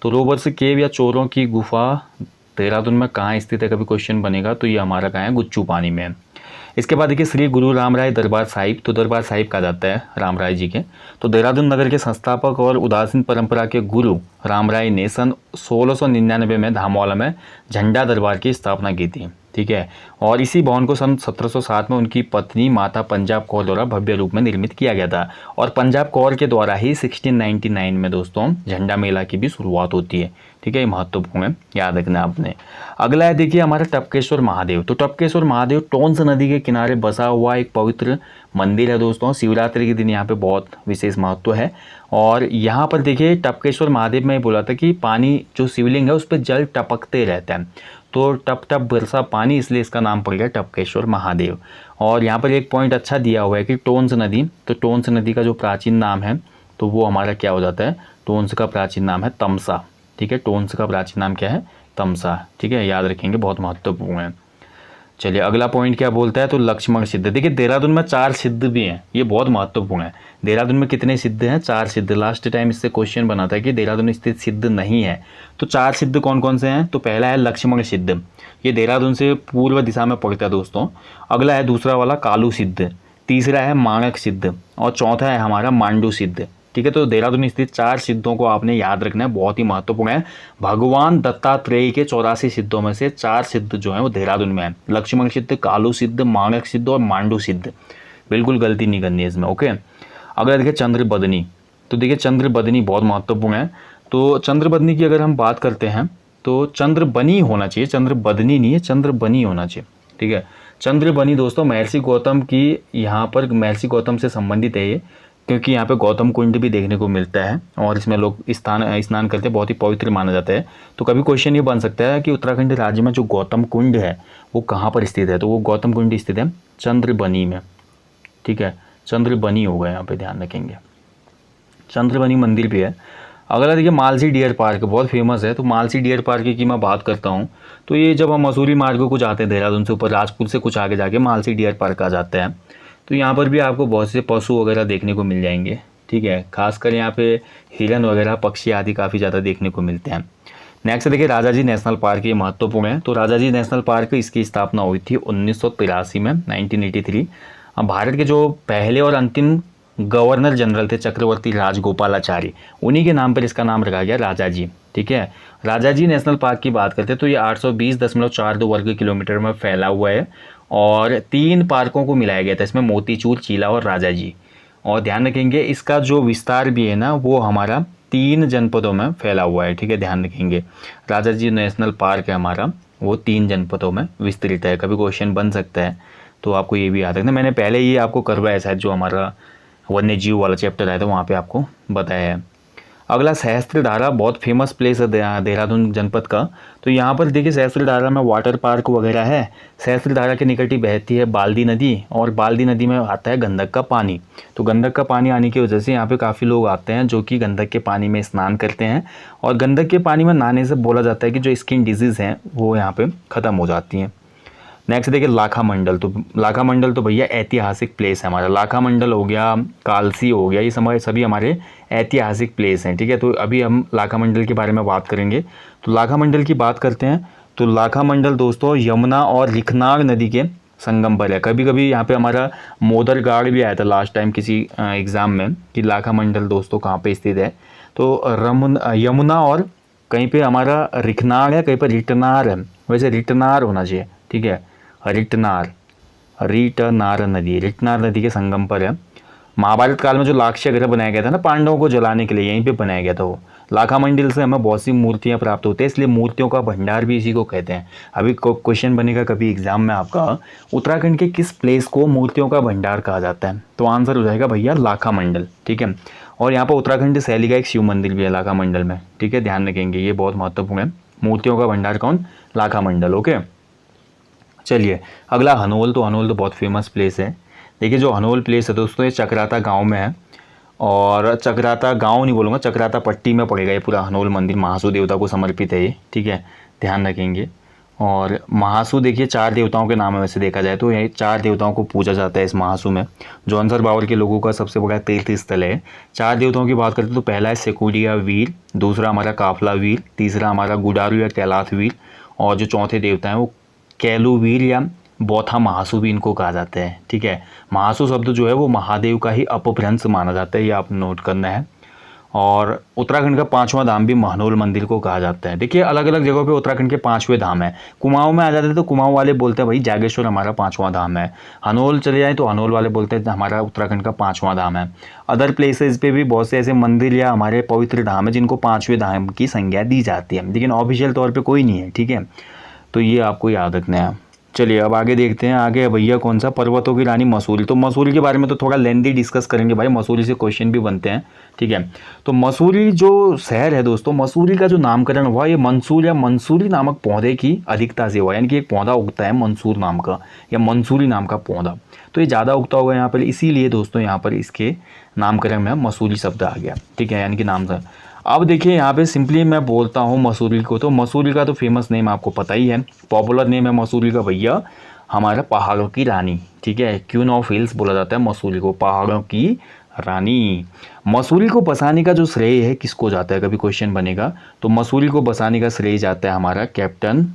A: तो रोबर्ट्स केव या चोरों की गुफा देहरादून में कहाँ स्थित है, कभी क्वेश्चन बनेगा तो ये हमारा कहाँ है, गुच्चू पानी में है। इसके बाद देखिए श्री गुरु राम राय दरबार साहिब, तो दरबार साहिब कहा जाता है राम राय जी के। तो देहरादून नगर के संस्थापक और उदासीन परंपरा के गुरु राम राय ने सन 1699 में धामवाला में झंडा दरबार की स्थापना की थी, ठीक है। और इसी भवन को सन 1707 में उनकी पत्नी माता पंजाब कौर द्वारा भव्य रूप में निर्मित किया गया था। और पंजाब कौर के द्वारा ही 1699 में दोस्तों झंडा मेला की भी शुरुआत होती है, ठीक है। ये महत्वपूर्ण है, याद रखना आपने। अगला है देखिए हमारा टपकेश्वर महादेव। तो टपकेश्वर महादेव टोंस नदी के किनारे बसा हुआ एक पवित्र मंदिर है दोस्तों। शिवरात्रि के दिन यहाँ पे बहुत विशेष महत्व है। और यहाँ पर देखिए टपकेश्वर महादेव में बोला था कि पानी जो शिवलिंग है उस पर जल टपकते रहता है, तो टप टप बरसा पानी, इसलिए इसका नाम पड़ गया टपकेश्वर महादेव। और यहाँ पर एक पॉइंट अच्छा दिया हुआ है कि टोंस नदी, तो टोंस नदी का जो प्राचीन नाम है तो वो हमारा क्या हो जाता है, टोंस का प्राचीन नाम है तमसा, ठीक है। टोंस का प्राचीन नाम क्या है, तमसा, ठीक है, याद रखेंगे, बहुत महत्वपूर्ण है। चलिए अगला पॉइंट क्या बोलता है, तो लक्ष्मण सिद्ध। देखिए देहरादून में 4 सिद्ध भी हैं, ये बहुत महत्वपूर्ण है। देहरादून में कितने सिद्ध हैं, 4 सिद्ध। लास्ट टाइम इससे क्वेश्चन बना था कि देहरादून स्थित सिद्ध नहीं है, तो 4 सिद्ध कौन कौन से हैं। तो पहला है लक्ष्मण सिद्ध, ये देहरादून से पूर्व दिशा में पड़ता है दोस्तों। अगला है दूसरा वाला कालू सिद्ध, तीसरा है माणक सिद्ध, और चौथा है हमारा मांडू सिद्ध, ठीक है। तो देहरादून स्थित 4 सिद्धों को आपने याद रखना है, बहुत ही महत्वपूर्ण है। भगवान दत्तात्रेय के 84 सिद्धों में से 4 सिद्ध जो है वो देहरादून में है, लक्ष्मण सिद्ध, कालू सिद्ध, माणक सिद्ध और मांडू सिद्ध। बिल्कुल गलती नहीं करनी है इसमें, ओके। अगर देखिए चंद्रबदनी, तो देखिए चंद्रबदनी बहुत महत्वपूर्ण है। तो चंद्रबदनी की अगर हम बात करते हैं तो चंद्रबनी होना चाहिए, चंद्रबदनी नहीं है, चंद्रबनी होना चाहिए, ठीक है। चंद्रबनी दोस्तों महर्षि गौतम की, यहाँ पर महर्षि गौतम से संबंधित है ये, क्योंकि यहाँ पे गौतम कुंड भी देखने को मिलता है और इसमें लोग स्नान करते हैं, बहुत ही पवित्र माना जाता है। तो कभी क्वेश्चन ये बन सकता है कि उत्तराखंड राज्य में जो गौतम कुंड है वो कहाँ पर स्थित है, तो वो गौतम कुंड स्थित है चंद्रबनी में, ठीक है। चंद्रबनी होगा, यहाँ पे ध्यान रखेंगे, चंद्रबनी मंदिर भी है। अगला देखिए मालसी डियर पार्क, बहुत फेमस है। तो मालसी डियर पार्क की मैं बात करता हूँ तो ये जब हम मसूरी मार्ग को जाते हैं देहरादून से ऊपर, राजपुर से कुछ आगे जाके मालसी डियर पार्क आ जाता है। तो यहाँ पर भी आपको बहुत से पशु वगैरह देखने को मिल जाएंगे, ठीक है। खासकर यहाँ पे हिरन वगैरह, पक्षी आदि काफ़ी ज़्यादा देखने को मिलते हैं। नेक्स्ट देखिए राजाजी नेशनल पार्क, ये महत्वपूर्ण है। तो राजाजी नेशनल पार्क, इसकी स्थापना हुई थी 1983 में, 1983। अब भारत के जो पहले और अंतिम गवर्नर जनरल थे चक्रवर्ती राजगोपालाचारी, उन्हीं के नाम पर इसका नाम रखा गया राजाजी, ठीक है। राजाजी नेशनल पार्क की बात करते हैं तो ये 820.42 वर्ग किलोमीटर में फैला हुआ है और 3 पार्कों को मिलाया गया था इसमें, मोतीचूर, चीला और राजाजी। और ध्यान रखेंगे इसका जो विस्तार भी है ना वो हमारा 3 जनपदों में फैला हुआ है, ठीक है, ध्यान रखेंगे। राजाजी नेशनल पार्क है हमारा, वो 3 जनपदों में विस्तृत है। कभी क्वेश्चन बन सकता है तो आपको ये भी याद रखना, मैंने पहले ही आपको करवाया शायद, जो हमारा वन्य जीव वाला चैप्टर आया था वहाँ पे आपको बताया है। अगला सहस्त्रधारा, बहुत फेमस प्लेस है देहरादून जनपद का। तो यहाँ पर देखिए सहस्त्रधारा में वाटर पार्क वगैरह है। सहस्त्रधारा के निकट ही बहती है बाल्दी नदी और बाल्दी नदी में आता है गंडक का पानी। तो गंडक का पानी आने की वजह से यहाँ पे काफ़ी लोग आते हैं जो कि गंडक के पानी में स्नान करते हैं और गंडक के पानी में नहाने से बोला जाता है कि जो स्किन डिजीज़ हैं वो यहाँ पर ख़त्म हो जाती हैं। नेक्स्ट देखिए लाखा मंडल। तो लाखा मंडल तो भैया ऐतिहासिक प्लेस है हमारा, लाखा मंडल हो गया, कालसी हो गया, ये सभी हमारे ऐतिहासिक प्लेस हैं, ठीक है। तो अभी हम लाखा मंडल के बारे में बात करेंगे। तो लाखा मंडल की बात करते हैं तो लाखा मंडल दोस्तों यमुना और रिखनार नदी के संगम पर है। कभी कभी यहाँ पे हमारा मोदर गार्ड भी आया था लास्ट टाइम किसी एग्ज़ाम में कि लाखा मंडल दोस्तों कहाँ पे स्थित है। तो यमुना और कहीं पे हमारा रिखनार है, कहीं पर रिटनार है, वैसे रिटनार होना चाहिए, ठीक है। रिटनार नदी, रिटनार नदी के संगम पर है। महाभारत काल में जो लाक्षय ग्रह बनाया गया था ना पांडवों को जलाने के लिए, यहीं पे बनाया गया था वो। लाखा मंडल से हमें बहुत सी मूर्तियां प्राप्त होती है, इसलिए मूर्तियों का भंडार भी इसी को कहते हैं। अभी क्वेश्चन बनेगा कभी एग्जाम में आपका, उत्तराखंड के किस प्लेस को मूर्तियों का भंडार कहा जाता है, तो आंसर हो जाएगा भैया लाखा मंडल, ठीक है। और यहाँ पर उत्तराखंड शैली का एक शिव मंदिर भी है लाखा मंडल में, ठीक है, ध्यान रखेंगे, ये बहुत महत्वपूर्ण है। मूर्तियों का भंडार कौन, लाखा मंडल, ओके। चलिए अगला हनोल। तो हनोल तो बहुत फेमस प्लेस है। देखिए जो हनोल प्लेस है दोस्तों ये चक्राता गांव में है, और चक्राता गांव नहीं बोलूँगा, चक्राता पट्टी में पड़ेगा ये पूरा हनोल मंदिर, महासू देवता को समर्पित है ये, ठीक है, ध्यान रखेंगे। और महासू देखिए 4 देवताओं के नाम है, वैसे देखा जाए तो ये 4 देवताओं को पूजा जाता है इस महासू में। जौनसर बावर के लोगों का सबसे बड़ा तीर्थ स्थल है। 4 देवताओं की बात करते हैं तो पहला है सेकुडिया वीर, दूसरा हमारा काफला वीर, तीसरा हमारा गुडारू या कैलाश वीर, और जो चौथे देवता हैं वो कैलू वीर या बौथा महासू भी इनको कहा जाता है। ठीक है, महासू शब्द जो है वो महादेव का ही अपभ्रंश माना जाता है, ये आप नोट करना है। और उत्तराखंड का 5वां धाम भी महनोल मंदिर को कहा जाता है। देखिए अलग अलग जगहों पे उत्तराखंड के 5वें धाम है। कुमाऊं में आ जाते हैं तो कुमाऊं वाले बोलते हैं भाई जागेश्वर हमारा 5वां धाम है। हनोल चले जाए तो हनोल वाले बोलते हैं हमारा उत्तराखंड का 5वां धाम है। अदर प्लेसेस पे भी बहुत से ऐसे मंदिर या हमारे पवित्र धाम है जिनको 5वें धाम की संज्ञा दी जाती है, लेकिन ऑफिशियल तौर पर कोई नहीं है। ठीक है, तो ये आपको याद रखना है। चलिए अब आगे देखते हैं। आगे है भैया कौन सा, पर्वतों की रानी मसूरी। तो मसूरी के बारे में तो थोड़ा लेंदी डिस्कस करेंगे भाई, मसूरी से क्वेश्चन भी बनते हैं। ठीक है, तो मसूरी जो शहर है दोस्तों, मसूरी का जो नामकरण हुआ ये मंसूर या मंसूरी नामक पौधे की अधिकता से हुआ। यानी कि एक पौधा उगता है मंसूर नाम का या मंसूरी नाम का पौधा, तो ये ज़्यादा उगता होगा यहाँ पर, इसीलिए दोस्तों यहाँ पर इसके नामकरण में मसूरी शब्द आ गया। ठीक है, यानी कि नाम था। अब देखिए यहाँ पे सिंपली मैं बोलता हूँ मसूरी को, तो मसूरी का तो फेमस नेम आपको पता ही है, पॉपुलर नेम है मसूरी का भैया हमारा पहाड़ों की रानी। ठीक है, क्वीन ऑफ हिल्स बोला जाता है मसूरी को, पहाड़ों की रानी। मसूरी को बसाने का जो श्रेय है किसको जाता है, कभी क्वेश्चन बनेगा, तो मसूरी को बसाने का श्रेय जाता है हमारा कैप्टन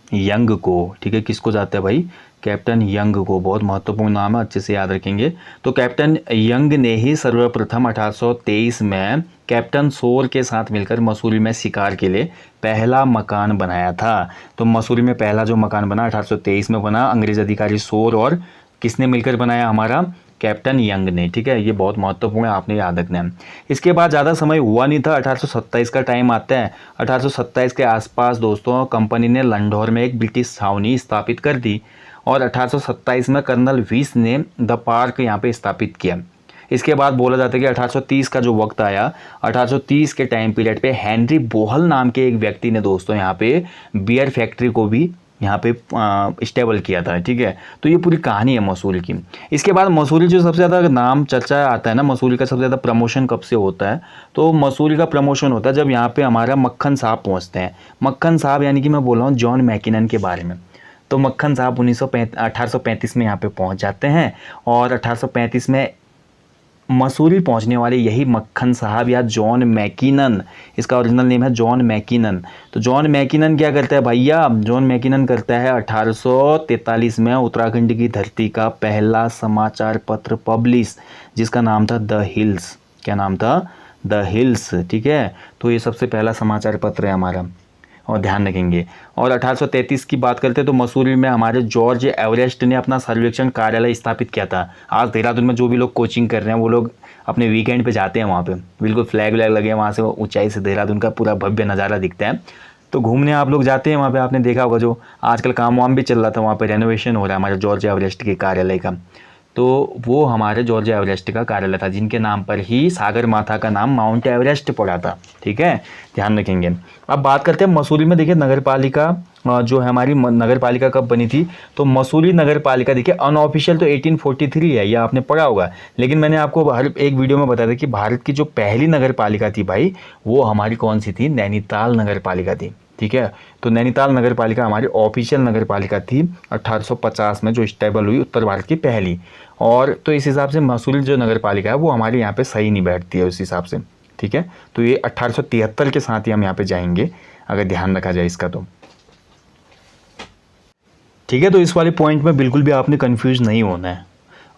A: यंग को। ठीक है, किसको जाता है भाई, कैप्टन यंग को। बहुत महत्वपूर्ण नाम है, अच्छे से याद रखेंगे। तो कैप्टन यंग ने ही सर्वप्रथम 1823 में कैप्टन सोर के साथ मिलकर मसूरी में शिकार के लिए पहला मकान बनाया था। तो मसूरी में पहला जो मकान बना 1823 में बना, अंग्रेज अधिकारी सोर और किसने मिलकर बनाया, हमारा कैप्टन यंग ने। ठीक है, ये बहुत महत्वपूर्ण है, आपने याद रखना है। इसके बाद ज़्यादा समय हुआ नहीं था, 1827 का टाइम आता है। 1827 के आसपास दोस्तों कंपनी ने लंढौर में एक ब्रिटिश छावनी स्थापित कर दी और 1827 में कर्नल विस ने द पार्क यहाँ पे स्थापित किया। इसके बाद बोला जाता है कि 1830 का जो वक्त आया, 1830 के टाइम पीरियड पे हेनरी बोहल नाम के एक व्यक्ति ने दोस्तों यहाँ पे बियर फैक्ट्री को भी यहाँ पे स्टेबल किया था। ठीक है, तो ये पूरी कहानी है मसूरी की। इसके बाद मसूरी जो सबसे ज़्यादा नाम चर्चा आता है ना, मसूरी का सबसे ज़्यादा प्रमोशन कब से होता है, तो मसूरी का प्रमोशन होता है जब यहाँ पे हमारा मक्खन साहब पहुँचते हैं। मक्खन साहब यानी कि मैं बोल रहा हूँ जॉन मैकिनन के बारे में। तो मक्खन साहब 1835 में यहाँ पे पहुँच जाते हैं और 1835 में मसूरी पहुंचने वाले यही मक्खन साहब या जॉन मैकिनन, इसका ओरिजिनल नेम है जॉन मैकिनन। तो जॉन मैकिनन क्या करता है भैया, जॉन मैकिनन करता है 1843 में उत्तराखंड की धरती का पहला समाचार पत्र पब्लिश, जिसका नाम था द हिल्स। क्या नाम था, द हिल्स। ठीक है, तो ये सबसे पहला समाचार पत्र है हमारा, और ध्यान रखेंगे। और 1833 की बात करते हैं तो मसूरी में हमारे जॉर्ज एवरेस्ट ने अपना सर्वेक्षण कार्यालय स्थापित किया था। आज देहरादून में जो भी लोग कोचिंग कर रहे हैं वो लोग अपने वीकेंड पे जाते हैं वहाँ पे, बिल्कुल फ्लैग व्लैग लगे हैं, वहाँ से ऊंचाई से देहरादून का पूरा भव्य नज़ारा दिखता है। तो घूमने आप लोग जाते हैं वहाँ पे, आपने देखा होगा जो आजकल काम वाम भी चल रहा था, वहाँ पे रेनोवेशन हो रहा है हमारे जॉर्ज एवरेस्ट के कार्यालय का, तो वो हमारे जॉर्ज एवरेस्ट का कार्यालय था, जिनके नाम पर ही सागर माथा का नाम माउंट एवरेस्ट पड़ा था। ठीक है, ध्यान रखेंगे। अब बात करते हैं मसूरी में। देखिए नगर पालिका जो है हमारी नगर पालिका कब बनी थी, तो मसूरी नगर पालिका देखिए अनऑफिशियल तो 1843 है, यह आपने पढ़ा होगा, लेकिन मैंने आपको हर एक वीडियो में बताया था कि भारत की जो पहली नगर पालिका थी भाई, वो हमारी कौन सी थी, नैनीताल नगर पालिका थी। ठीक है, तो नैनीताल नगर पालिका हमारी ऑफिशियल नगर पालिका थी 1850 में, जो स्टेबल हुई उत्तर भारत की पहली। और तो इस हिसाब से मसूरी जो नगर पालिका है वो हमारे यहाँ पे सही नहीं बैठती है उस हिसाब से। ठीक है, तो ये 1873 के साथ ही हम यहाँ पे जाएंगे अगर ध्यान रखा जाए इसका तो। ठीक है, तो इस वाले पॉइंट में बिल्कुल भी आपने कंफ्यूज नहीं होना है।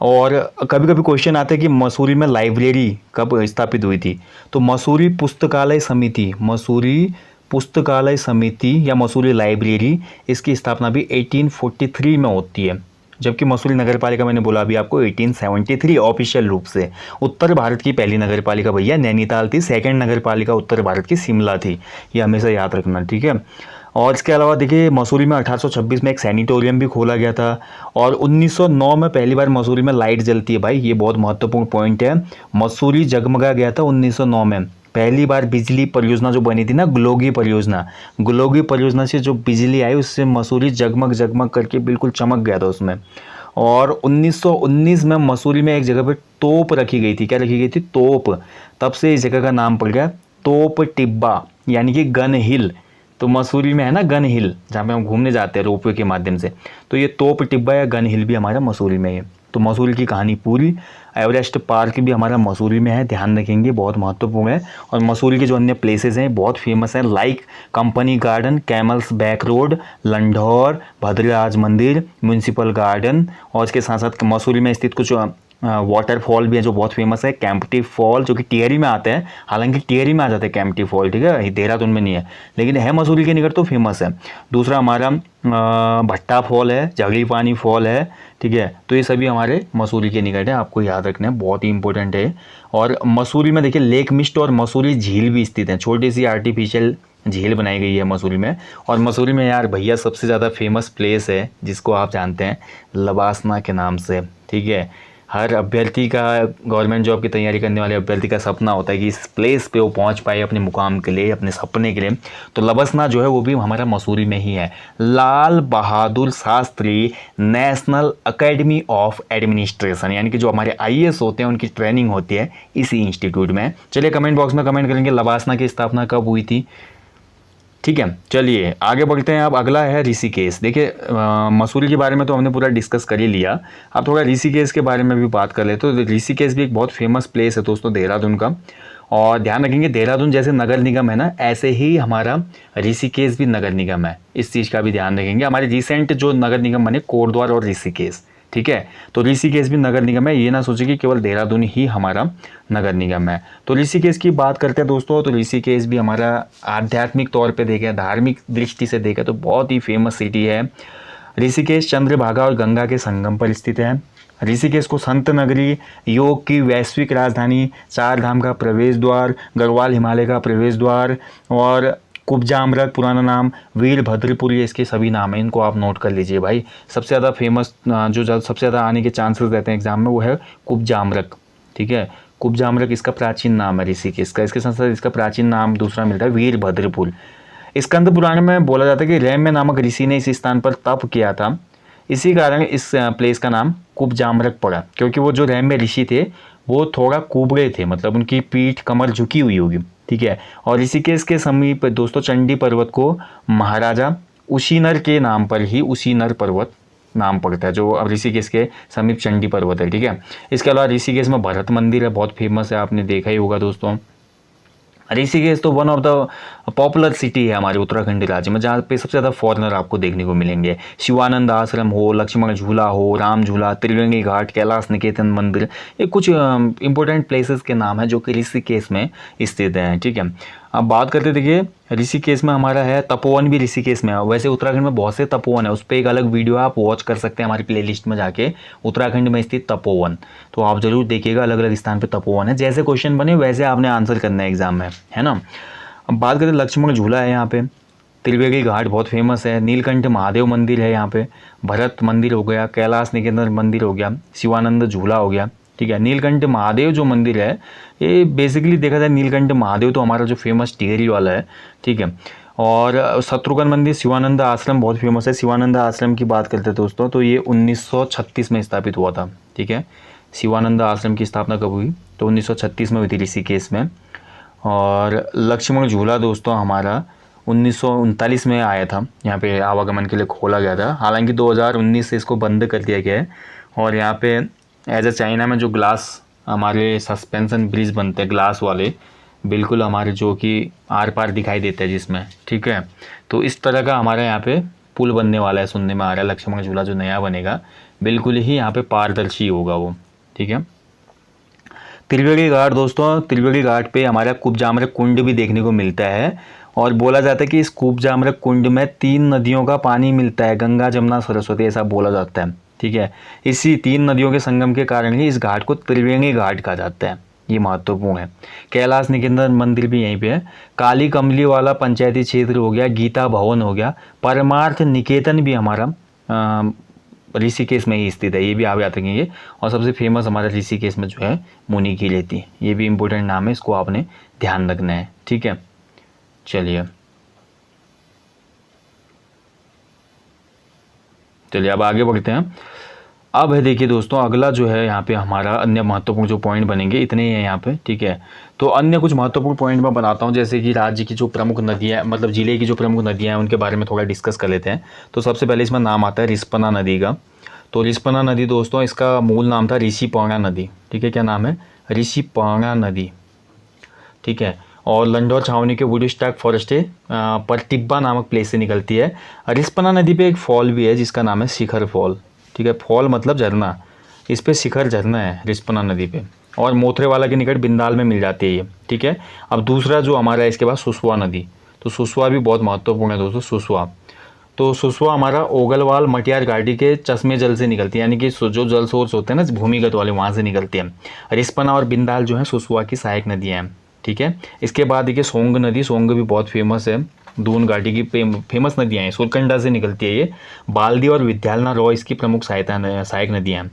A: और कभी कभी क्वेश्चन आते हैं कि मसूरी में लाइब्रेरी कब स्थापित हुई थी, तो मसूरी पुस्तकालय समिति, मसूरी पुस्तकालय समिति या मसूरी लाइब्रेरी, इसकी स्थापना भी 1843 में होती है। जबकि मसूरी नगर पालिका मैंने बोला अभी आपको 1873 ऑफिशियल रूप से। उत्तर भारत की पहली नगर पालिका भैया नैनीताल थी, सेकंड नगर पालिका उत्तर भारत की शिमला थी, ये हमेशा याद रखना। ठीक है, और इसके अलावा देखिए मसूरी में 1826 में एक सैनिटोरियम भी खोला गया था, और 1909 में पहली बार मसूरी में लाइट जलती है भाई, ये बहुत महत्वपूर्ण पॉइंट है। मसूरी जगमगा गया था 1909 में, पहली बार बिजली परियोजना जो बनी थी ना, ग्लोगी परियोजना, ग्लोगी परियोजना से जो बिजली आई उससे मसूरी जगमग जगमग करके बिल्कुल चमक गया था उसमें। और 1919 में मसूरी में एक जगह पे तोप रखी गई थी, क्या रखी गई थी, तोप, तब से इस जगह का नाम पड़ गया तोप टिब्बा, यानी कि गन हिल। तो मसूरी में है ना गन हिल, जहाँ पे हम घूमने जाते हैं रोपवे के माध्यम से, तो ये तोप टिब्बा या गन हिल भी हमारा मसूरी में है। तो मसूरी की कहानी पूरी। एवरेस्ट पार्क भी हमारा मसूरी में है, ध्यान रखेंगे, बहुत महत्वपूर्ण है। और मसूरी के जो अन्य प्लेसेस हैं बहुत फेमस हैं, like Company Garden, Camel's Back Road, Landour, Bhadraj Mandir, Municipal garden. और इसके साथ साथ मसूरी में स्थित कुछ वाटरफॉल भी है जो बहुत फेमस है, कैंपटी फॉल जो कि टिहरी में आते हैं, हालांकि टिहरी में आ जाते हैं कैंपटी फॉल, ठीक है, देहरादून में नहीं है, लेकिन है मसूरी के निकट तो फेमस है। दूसरा हमारा भट्टा फॉल है, जगली पानी फॉल है, ठीक है। तो ये सभी हमारे मसूरी के निकट है, आपको याद रखना है, बहुत ही इंपॉर्टेंट है। और मसूरी में देखिए लेक मिस्ट और मसूरी झील भी स्थित है, छोटी सी आर्टिफिशियल झील बनाई गई है मसूरी में। और मसूरी में यार भैया सबसे ज़्यादा फेमस प्लेस है जिसको आप जानते हैं लबासना के नाम से, ठीक है। हर अभ्यर्थी का, गवर्नमेंट जॉब की तैयारी करने वाले अभ्यर्थी का सपना होता है कि इस प्लेस पे वो पहुंच पाए अपने मुकाम के लिए, अपने सपने के लिए। तो लबसना जो है वो भी हमारा मसूरी में ही है। Lal Bahadur Shastri National Academy of Administration, यानी कि जो हमारे आईएएस होते हैं उनकी ट्रेनिंग होती है इसी इंस्टीट्यूट में। चलिए कमेंट बॉक्स में कमेंट करेंगे लबासना की स्थापना कब हुई थी, ठीक है। चलिए आगे बढ़ते हैं। अब अगला है ऋषिकेश। देखिए मसूरी के बारे में तो हमने पूरा डिस्कस कर ही लिया, अब थोड़ा ऋषिकेश के बारे में भी बात कर ले। तो ऋषिकेश भी एक बहुत फेमस प्लेस है दोस्तों देहरादून का। और ध्यान रखेंगे देहरादून जैसे नगर निगम है ना, ऐसे ही हमारा ऋषिकेश भी नगर निगम है, इस चीज़ का भी ध्यान रखेंगे। हमारे रिसेंट जो नगर निगम बने कोटद्वार और ऋषिकेश, ठीक है। तो ऋषिकेश भी नगर निगम है, ये ना सोचिए कि केवल देहरादून ही हमारा नगर निगम है। तो ऋषिकेश की बात करते हैं दोस्तों, तो ऋषिकेश भी हमारा आध्यात्मिक तौर पे देखें, धार्मिक दृष्टि से देखें तो बहुत ही फेमस सिटी है। ऋषिकेश चंद्रभागा और गंगा के संगम पर स्थित है। ऋषिकेश को संत नगरी, योग की वैश्विक राजधानी, चार धाम का प्रवेश द्वार, गढ़वाल हिमालय का प्रवेश द्वार और कुब्जामृत पुराना नाम, वीरभद्रपुर, ये इसके सभी नाम हैं, इनको आप नोट कर लीजिए भाई। सबसे ज़्यादा फेमस जो सबसे ज़्यादा आने के चांसेस रहते हैं एग्जाम में वो है कुब्जामृत, ठीक है। कुब्जामृत इसका प्राचीन नाम है ऋषिकेश का। इसके साथ साथ इसका प्राचीन नाम दूसरा मिलता है वीरभद्रपुर। स्कंद पुराण में बोला जाता है कि रैम्य नामक ऋषि ने इस स्थान पर तप किया था, इसी कारण इस प्लेस का नाम कुब्जामृत पड़ा, क्योंकि वो जो रैम्य ऋषि थे वो थोड़ा कुबड़े थे, मतलब उनकी पीठ कमर झुकी हुई होगी, ठीक है। और ऋषिकेश के समीप दोस्तों चंडी पर्वत को महाराजा उशीनर के नाम पर ही उशीनर पर्वत नाम पड़ता है, जो अब ऋषिकेश के समीप चंडी पर्वत है, ठीक है। इसके अलावा ऋषिकेश में भरत मंदिर है, बहुत फेमस है, आपने देखा ही होगा दोस्तों। ऋषिकेश तो one of the popular city है हमारे उत्तराखंड राज्य में, जहाँ पे सबसे ज़्यादा फॉरेनर आपको देखने को मिलेंगे। शिवानंद आश्रम हो, लक्ष्मण झूला हो, राम झूला, त्रिवेणी घाट, कैलाश निकेतन मंदिर, ये कुछ इंपॉर्टेंट प्लेसेस के नाम है जो कि ऋषिकेश में स्थित हैं, ठीक है। अब बात करते देखिए ऋषिकेश में हमारा है तपोवन भी ऋषिकेश में है। वैसे उत्तराखंड में बहुत से तपोवन है, उस पर एक अलग वीडियो आप वॉच कर सकते हैं हमारी प्लेलिस्ट में जाके, उत्तराखंड में स्थित तपोवन, तो आप जरूर देखिएगा, अलग अलग स्थान पे तपोवन है। जैसे क्वेश्चन बने वैसे आपने आंसर करना है एग्जाम में, है ना। अब बात करें लक्ष्मण झूला है यहाँ पे, त्रिवेणी घाट बहुत फेमस है, नीलकंठ महादेव मंदिर है यहाँ पे, भरत मंदिर हो गया, कैलाश निकेतन मंदिर हो गया, शिवानंद झूला हो गया, ठीक है। नीलकंठ महादेव जो मंदिर है ये बेसिकली देखा जाए नीलकंठ महादेव तो हमारा जो फेमस टिहरी वाला है, ठीक है। और शत्रुघ्न मंदिर, शिवानंद आश्रम बहुत फेमस है। शिवानंद आश्रम की बात करते हैं दोस्तों तो ये 1936 में स्थापित हुआ था, ठीक है। शिवानंद आश्रम की स्थापना कब हुई, तो 1936 में हुई थी ऋषिकेश में। और लक्ष्मण झूला दोस्तों हमारा 1939 में आया था, यहाँ पे आवागमन के लिए खोला गया था, हालांकि 2019 से इसको बंद कर दिया गया है। और यहाँ पे एज ए चाइना में जो ग्लास हमारे सस्पेंशन ब्रिज बनते हैं ग्लास वाले, बिल्कुल हमारे जो कि आर पार दिखाई देते हैं जिसमें, ठीक है। तो इस तरह का हमारे यहाँ पे पुल बनने वाला है, सुनने में आ रहा है। लक्ष्मण झूला जो नया बनेगा बिल्कुल ही यहाँ पे पारदर्शी होगा वो, ठीक है। त्रिवेणी घाट दोस्तों, त्रिवेणी घाट पे हमारा कुब्जामृत कुंड भी देखने को मिलता है। और बोला जाता है कि इस कुब्जामृत कुंड में 3 नदियों का पानी मिलता है, गंगा जमुना सरस्वती, ऐसा बोला जाता है, ठीक है। इसी 3 नदियों के संगम के कारण ही इस घाट को त्रिवेणी घाट कहा जाता है, ये महत्वपूर्ण है। कैलाश निकेतन मंदिर भी यहीं पे है। काली कमली वाला पंचायती क्षेत्र हो गया, गीता भवन हो गया, परमार्थ निकेतन भी हमारा ऋषिकेश में ही स्थित है, ये भी आप याद रखेंगे। और सबसे फेमस हमारा ऋषिकेश में जो है मुनि की रहती, ये भी इंपॉर्टेंट नाम है, इसको आपने ध्यान रखना है, ठीक है। चलिए अब आगे बढ़ते हैं। अब है देखिए दोस्तों अगला जो है यहाँ पे हमारा अन्य महत्वपूर्ण जो पॉइंट बनेंगे, इतने ही हैं यहाँ पे, ठीक है। तो अन्य कुछ महत्वपूर्ण पॉइंट मैं बनाता हूँ, जैसे कि राज्य की जो प्रमुख नदियाँ, मतलब जिले की जो प्रमुख नदियाँ हैं उनके बारे में थोड़ा डिस्कस कर लेते हैं। तो सबसे पहले इसमें नाम आता है रिस्पना नदी का। तो रिस्पना नदी दोस्तों, इसका मूल नाम था ऋषिपर्णा नदी। ठीक है, क्या नाम है? ऋषिपर्णा नदी। ठीक है, और लंडौर छावनी के वुडस्टॉक फॉरेस्ट पर टिब्बा नामक प्लेस से निकलती है। रिस्पना नदी पे एक फॉल भी है जिसका नाम है शिखर फॉल। ठीक है, फॉल मतलब झरना, इस पे शिखर झरना है रिस्पना नदी पे, और मोथरेवाला के निकट बिंदाल में मिल जाती है ये। ठीक है, अब दूसरा जो हमारा है इसके बाद सुसवा नदी। तो सुसवा भी बहुत महत्वपूर्ण है दोस्तों, सुसवा। तो सुसवा हमारा ओगलवाल मटियार घाटी के चश्मे जल से निकलती है, यानी कि जो जल सोर्स होते हैं ना भूमिगत वाले, वहाँ से निकलती है। रिस्पना और बिंदाल जो है सुसवा की सहायक नदियाँ हैं। ठीक है, इसके बाद देखिए सोंग नदी। सोंग भी बहुत फेमस है, दून घाटी की फेमस नदियाँ हैं, सुरकंडा से निकलती है ये। बाल्दी और विद्यालना रॉ इसकी प्रमुख सहायक नदियाँ हैं।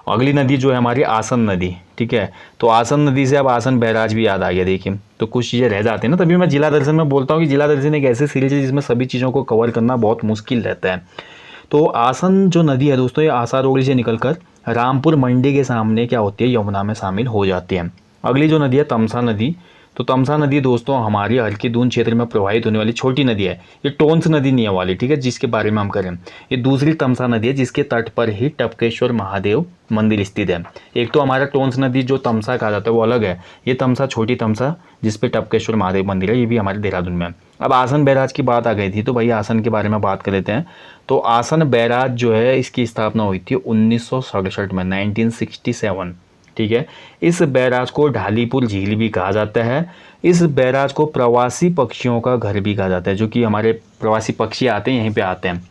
A: अगली नदी जो है हमारी आसन नदी। ठीक है, तो आसन नदी से अब आसन बैराज भी याद आ गया। देखिए, तो कुछ चीज़ें रह जाती हैं ना, तभी मैं जिला दर्शन में बोलता हूँ कि जिला दर्शन एक ऐसी सीरीज है जिसमें सभी चीज़ों को कवर करना बहुत मुश्किल रहता है। तो आसन जो नदी है दोस्तों, ये आसारोगड़ी से निकलकर रामपुर मंडी के सामने क्या होती है, यमुना में शामिल हो जाती है। अगली जो नदी है तमसा नदी। तो तमसा नदी दोस्तों हमारी हल्की दून क्षेत्र में प्रवाहित होने वाली छोटी नदी है। ये टोंस नदी नहीं है वाली, ठीक है, जिसके बारे में हम करें। ये दूसरी तमसा नदी है जिसके तट पर ही टपकेश्वर महादेव मंदिर स्थित है। एक तो हमारा टोंस नदी जो तमसा कहा जाता है वो अलग है, ये तमसा छोटी तमसा जिसपे टपकेश्वर महादेव मंदिर है, ये भी हमारे देहरादून में है। अब आसन बैराज की बात आ गई थी तो भाई आसन के बारे में बात कर लेते हैं। तो आसन बैराज जो है इसकी स्थापना हुई थी 1967 में, 1967। ठीक है, इस बैराज को ढालीपुर झील भी कहा जाता है। इस बैराज को प्रवासी पक्षियों का घर भी कहा जाता है, जो कि हमारे प्रवासी पक्षी आते हैं यहीं पे आते हैं।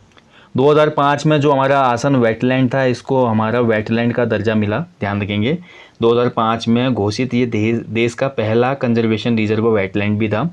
A: 2005 में जो हमारा आसन वेटलैंड था, इसको हमारा वेटलैंड का दर्जा मिला, ध्यान रखेंगे। 2005 में घोषित ये देश का पहला कंजर्वेशन रिजर्व वेटलैंड भी था।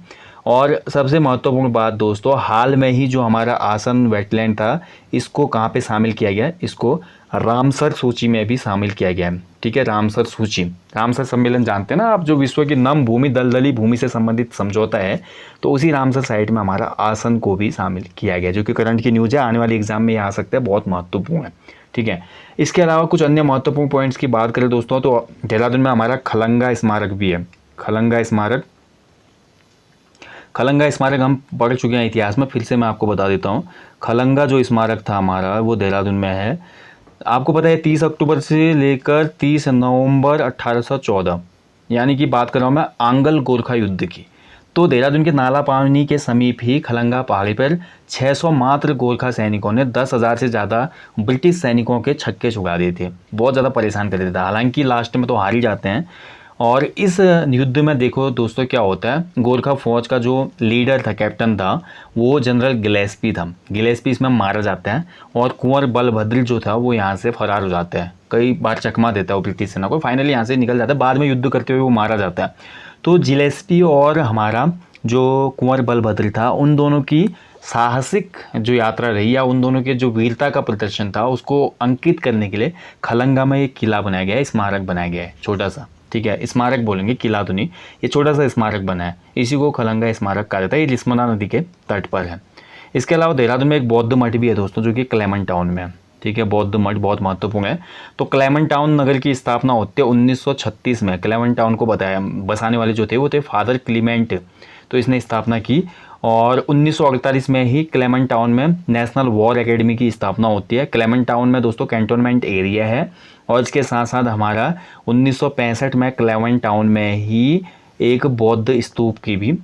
A: और सबसे महत्वपूर्ण बात दोस्तों, हाल में ही जो हमारा आसन वेटलैंड था, इसको कहाँ पे शामिल किया गया? इसको रामसर सूची में भी शामिल किया गया है। ठीक है, रामसर सूची, रामसर सम्मेलन जानते हैं ना आप, जो विश्व की नम भूमि दलदली भूमि से संबंधित समझौता है, तो उसी रामसर साइट में हमारा आसन को भी शामिल किया गया, जो कि करंट की न्यूज़ है, आने वाले एग्जाम में ये आ सकता है, बहुत महत्वपूर्ण है। ठीक है, इसके अलावा कुछ अन्य महत्वपूर्ण पॉइंट्स की बात करें दोस्तों, तो देहरादून में हमारा खलंगा स्मारक भी है। खलंगा स्मारक, खलंगा स्मारक हम पढ़ चुके हैं इतिहास में, फिर से मैं आपको बता देता हूँ। खलंगा जो स्मारक था हमारा वो देहरादून में है। आपको पता है 30 अक्टूबर से लेकर 30 नवंबर 1814, यानी कि बात कर रहा हूँ मैं आंगल गोरखा युद्ध की। तो देहरादून के नाला पानी के समीप ही खलंगा पहाड़ी पर 600 मात्र गोरखा सैनिकों ने 10,000 से ज़्यादा ब्रिटिश सैनिकों के छक्के छुड़ा दिए थे, बहुत ज़्यादा परेशान कर देते थे। हालांकि लास्ट में तो हार ही जाते हैं। और इस युद्ध में देखो दोस्तों क्या होता है, गोरखा फौज का जो लीडर था, कैप्टन था, वो जनरल गिलेस्पी था। गिलेस्पी इसमें मारा जाता है और कुंवर बलभद्र जो था वो यहाँ से फरार हो जाता है, कई बार चकमा देता है वो ब्रिटिश सेना को, फाइनली यहाँ से निकल जाता है, बाद में युद्ध करते हुए वो मारा जाता है। तो गिलेस्पी और हमारा जो कुंवर बलभद्र था, उन दोनों की साहसिक जो यात्रा रही या उन दोनों के जो वीरता का प्रदर्शन था उसको अंकित करने के लिए खलंगा में एक किला बनाया गया है, स्मारक बनाया गया है छोटा सा। ठीक है, स्मारक बोलेंगे, किला तो नहीं, ये छोटा सा स्मारक बना है, इसी को खलंगा स्मारक कहा जाता है। ये रिस्पना नदी के तट पर है। इसके अलावा देहरादून में एक बौद्ध मठ भी है दोस्तों, जो कि क्लेमेंट टाउन में है। ठीक है, बौद्ध मठ बहुत महत्वपूर्ण है। तो क्लेमेंट टाउन नगर की स्थापना होती है 1936 में। क्लेमेंट टाउन को बसाने वाले जो थे वो थे फादर क्लीमेंट, तो इसने स्थापना की। और 1948 में ही क्लेमेंट टाउन में नेशनल वॉर एकेडमी की स्थापना होती है। क्लेमेंट टाउन में दोस्तों कैंटोनमेंट एरिया है। और इसके साथ साथ हमारा 1965 में क्लेमेंट टाउन में ही एक बौद्ध स्तूप की भी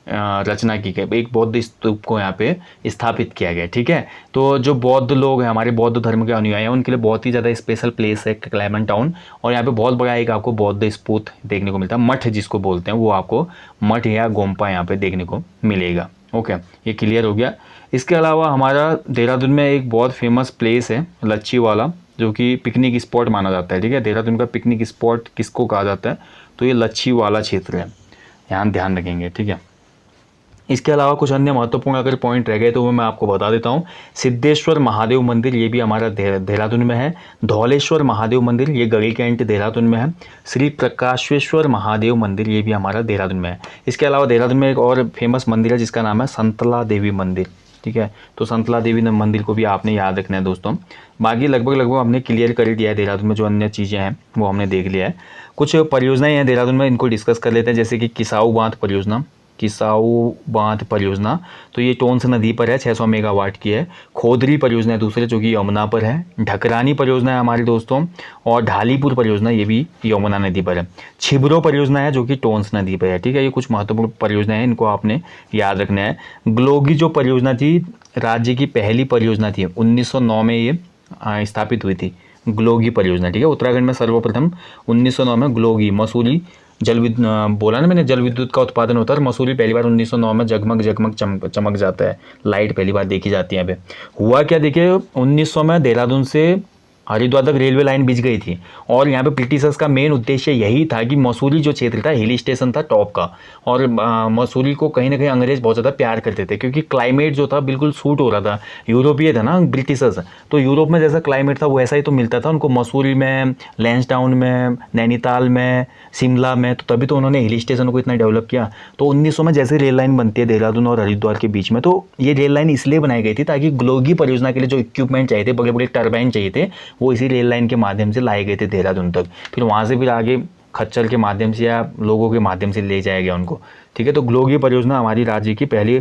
A: रचना की गई, एक बौद्ध स्तूप को यहाँ पे स्थापित किया गया। ठीक है, तो जो बौद्ध लोग हैं, हमारे बौद्ध धर्म के अनुयायी हैं, उनके लिए बहुत ही ज़्यादा स्पेशल प्लेस है क्लेमेंट टाउन। और यहाँ पे बहुत बड़ा एक आपको बौद्ध स्तूप देखने को मिलता है, मठ जिसको बोलते हैं, वो आपको मठ या गोम्पा यहाँ पे देखने को मिलेगा। ओके, ये क्लियर हो गया। इसके अलावा हमारा देहरादून में एक बहुत फेमस प्लेस है लच्छी वाला, जो कि पिकनिक स्पॉट माना जाता है। ठीक है, देहरादून का पिकनिक स्पॉट किसको कहा जाता है? तो ये लच्छी वाला क्षेत्र है, यहाँ ध्यान रखेंगे। ठीक है, इसके अलावा कुछ अन्य महत्वपूर्ण अगर पॉइंट रह गए तो वो मैं आपको बता देता हूँ। सिद्धेश्वर महादेव मंदिर, ये भी हमारा देहरादून में है। धौलेश्वर महादेव मंदिर, ये गढ़ी कैंट देहरादून में है। श्री प्रकाशेश्वर महादेव मंदिर, ये भी हमारा देहरादून में है। इसके अलावा देहरादून में एक और फेमस मंदिर है जिसका नाम है संतला देवी मंदिर। ठीक है, तो संतला देवी मंदिर को भी आपने याद रखना है दोस्तों। बाकी लगभग हमने क्लियर कर दिया है देहरादून में, जो अन्य चीज़ें हैं वो हमने देख लिया है। कुछ परियोजनाएं हैं देहरादून में, इनको डिस्कस कर लेते हैं, जैसे कि किसाऊ बांध परियोजना। किसाऊ बांध परियोजना, तो ये टोंस नदी पर है, 600 मेगावाट की है। खोदरी परियोजना है दूसरे जो कि यमुना पर है। ढकरानी परियोजना है हमारे दोस्तों, और ढालीपुर परियोजना ये भी यमुना नदी पर है। छिबरो परियोजना है जो कि टोंस नदी पर है। ठीक है, ये कुछ महत्वपूर्ण परियोजना है, इनको आपने याद रखना है। ग्लोगी जो परियोजना थी राज्य की पहली परियोजना थी, 1909 में ये स्थापित हुई थी, ग्लोगी परियोजना। ठीक है, उत्तराखंड में सर्वप्रथम 1909 में ग्लोगी मसूरी बोला ना मैंने, जल विद्युत का उत्पादन होता है। और मसूरी पहली बार 1909 में जगमग जगमग चमक जाता है, लाइट पहली बार देखी जाती है। यहाँ पे हुआ क्या, देखिए 1900 में देहरादून से हरिद्वार तक रेलवे लाइन बिछ गई थी, और यहाँ पे ब्रिटिशर्स का मेन उद्देश्य यही था कि मसूरी जो क्षेत्र था हिल स्टेशन था टॉप का, और मसूरी को कहीं ना कहीं अंग्रेज बहुत ज़्यादा प्यार करते थे, क्योंकि क्लाइमेट जो था बिल्कुल सूट हो रहा था। यूरोपीय था ना ब्रिटिशर्स, तो यूरोप में जैसा क्लाइमेट था वैसा ही तो मिलता था उनको मसूरी में, लैंसडाउन में, नैनीताल में, शिमला में, तो तभी तो उन्होंने हिल स्टेशन को इतना डेवलप किया। तो 1900 में जैसे रेल लाइन बनती है देहरादून और हरिद्वार के बीच में, तो ये रेल लाइन इसलिए बनाई गई थी ताकि ग्लोगी परियोजना के लिए जो इक्विपमेंट चाहिए थे, बड़े बड़े टर्बाइन चाहिए थे, वो इसी रेल लाइन के माध्यम से लाए गए थे देहरादून तक। फिर वहाँ से फिर आगे खच्चर के माध्यम से या लोगों के माध्यम से ले जाया गया उनको। ठीक है, तो ग्लोगी परियोजना हमारी राज्य की पहली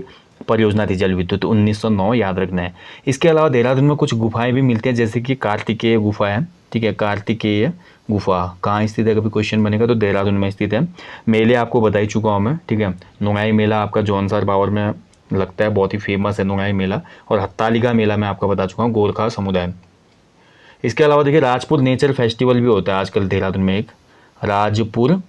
A: परियोजना थी जल विद्युत, 1909 याद रखना है। इसके अलावा देहरादून में कुछ गुफाएं भी मिलती हैं, जैसे कि कार्तिकेय गुफा है। ठीक है, कार्तिकेय गुफा कहाँ स्थित है, कभी क्वेश्चन बनेगा तो देहरादून में स्थित है। मेले आपको बता ही चुका हूँ मैं। ठीक है, नुंगाई मेला आपका जौनसार बावर में लगता है, बहुत ही फेमस है नुंगाई मेला। और हत्तालिका मेला मैं आपका बता चुका हूँ, गोरखा समुदाय। इसके अलावा देखिए राजपुर नेचर फेस्टिवल भी होता है आजकल देहरादून में, एक राजपुर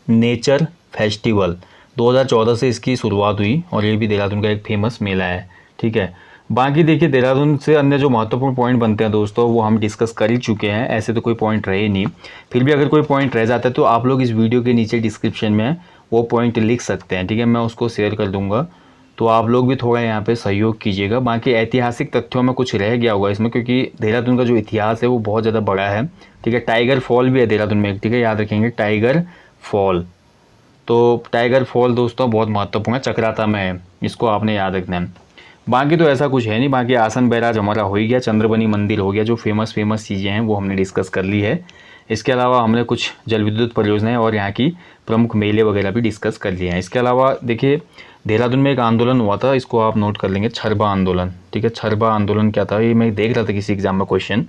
A: नेचर फेस्टिवल 2014 से इसकी शुरुआत हुई, और ये भी देहरादून का एक फेमस मेला है। ठीक है, बाकी देखिए देहरादून से अन्य जो महत्वपूर्ण पॉइंट बनते हैं दोस्तों वो हम डिस्कस कर ही चुके हैं, ऐसे तो कोई पॉइंट रहे नहीं। फिर भी अगर कोई पॉइंट रह जाता है तो आप लोग इस वीडियो के नीचे डिस्क्रिप्शन में वो पॉइंट लिख सकते हैं। ठीक है, मैं उसको शेयर कर दूंगा, तो आप लोग भी थोड़ा यहाँ पे सहयोग कीजिएगा। बाकी ऐतिहासिक तथ्यों में कुछ रह गया होगा इसमें, क्योंकि देहरादून का जो इतिहास है वो बहुत ज़्यादा बड़ा है। ठीक है, टाइगर फॉल भी है देहरादून में। ठीक है, याद रखेंगे टाइगर फॉल। तो टाइगर फॉल दोस्तों बहुत महत्वपूर्ण है, चक्राता में है, इसको आपने याद रखना है। बाकी तो ऐसा कुछ है नहीं। बाकी आसन बैराज हमारा हो ही गया, चंद्रबनी मंदिर हो गया, जो फेमस चीज़ें हैं वो हमने डिस्कस कर ली है। इसके अलावा हमने कुछ जल विद्युत परियोजनाएं और यहाँ की प्रमुख मेले वगैरह भी डिस्कस कर लिए हैं। इसके अलावा देखिए देहरादून में एक आंदोलन हुआ था, इसको आप नोट कर लेंगे, छरबा आंदोलन। ठीक है, छरबा आंदोलन क्या था, ये मैं देख रहा था किसी एग्जाम में क्वेश्चन।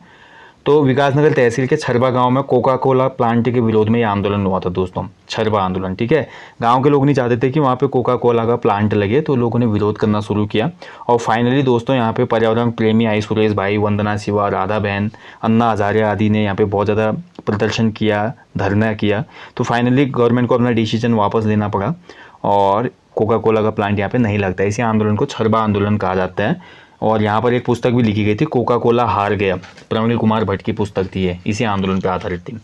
A: तो विकासनगर तहसील के छरबा गांव में कोका कोला प्लांट के विरोध में ये आंदोलन हुआ था दोस्तों, छरबा आंदोलन। ठीक है, गांव के लोग नहीं चाहते थे कि वहाँ पे कोका कोला का प्लांट लगे, तो लोगों ने विरोध करना शुरू किया। और फाइनली दोस्तों यहाँ पे पर्यावरण प्रेमी आई सुरेश भाई, वंदना शिवा, राधा बहन, अन्ना हजारे आदि ने यहाँ पे बहुत ज़्यादा प्रदर्शन किया, धरना किया। तो फाइनली गवर्नमेंट को अपना डिसीजन वापस लेना पड़ा, और कोका कोला का प्लांट यहाँ पे नहीं लगता है। इसी आंदोलन को छरबा आंदोलन कहा जाता है। और यहाँ पर एक पुस्तक भी लिखी गई थी, कोका कोला हार गया, प्रवीण कुमार भट्ट की पुस्तक थी ये, इसी आंदोलन पर आधारित थी।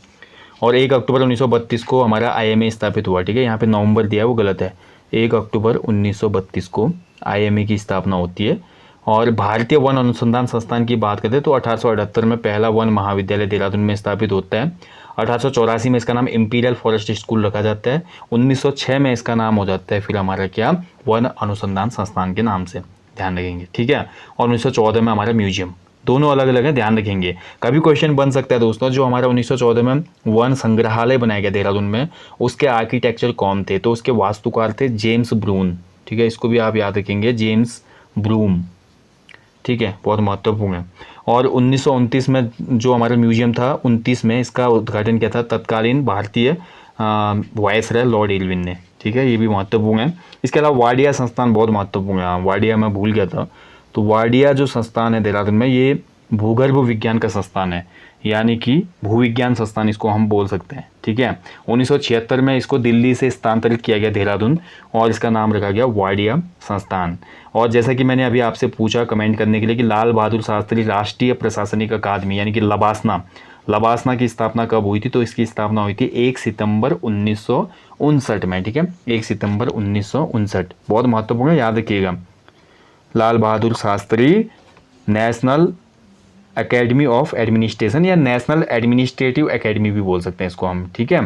A: और 1 अक्टूबर 1932 को हमारा IMA स्थापित हुआ। ठीक है, यहाँ पे नवंबर दिया है वो गलत है, 1 अक्टूबर 1932 को IMA की स्थापना होती है। और भारतीय वन अनुसंधान संस्थान की बात करें तो 1878 में पहला वन महाविद्यालय देहरादून में स्थापित होता है। 1884 में इसका नाम इंपीरियल फॉरेस्ट स्कूल रखा जाता है। 1906 में इसका नाम हो जाता है फिर हमारा क्या, वन अनुसंधान संस्थान के नाम से, ध्यान रखेंगे। ठीक है, और 1914 में हमारा म्यूजियम, दोनों अलग अलग है, ध्यान रखेंगे। कभी क्वेश्चन बन सकता है दोस्तों, जो हमारा 1914 में वन संग्रहालय बनाया गया देहरादून में, उसके आर्किटेक्चर कौन थे, तो उसके वास्तुकार थे जेम्स ब्रून। ठीक है, इसको भी आप याद रखेंगे, जेम्स ब्रूम। ठीक है, बहुत महत्वपूर्ण है। और 1929 में जो हमारा म्यूजियम था, 29 में इसका उद्घाटन किया था तत्कालीन भारतीय वायसराय लॉर्ड इरविन ने। ठीक है, ये भी महत्वपूर्ण है। इसके अलावा वाडिया संस्थान बहुत महत्वपूर्ण है, वाडिया मैं भूल गया था। तो वाडिया जो संस्थान है देहरादून में, ये भूगर्भ विज्ञान का संस्थान है, यानी कि भूविज्ञान संस्थान इसको हम बोल सकते हैं। ठीक है, 1976 में इसको दिल्ली से स्थानांतरित किया गया देहरादून, और इसका नाम रखा गया वाडिया संस्थान। और जैसा कि मैंने अभी आपसे पूछा कमेंट करने के लिए कि लाल बहादुर शास्त्री राष्ट्रीय प्रशासनिक अकादमी यानी कि लबासना की स्थापना कब हुई थी, तो इसकी स्थापना हुई थी 1 सितंबर 1959 में। ठीक है, 1 सितंबर 1959, बहुत महत्वपूर्ण है, याद रखिएगा। Lal Bahadur Shastri National Academy of Administration या नेशनल एडमिनिस्ट्रेटिव एकेडमी भी बोल सकते हैं इसको हम। ठीक है,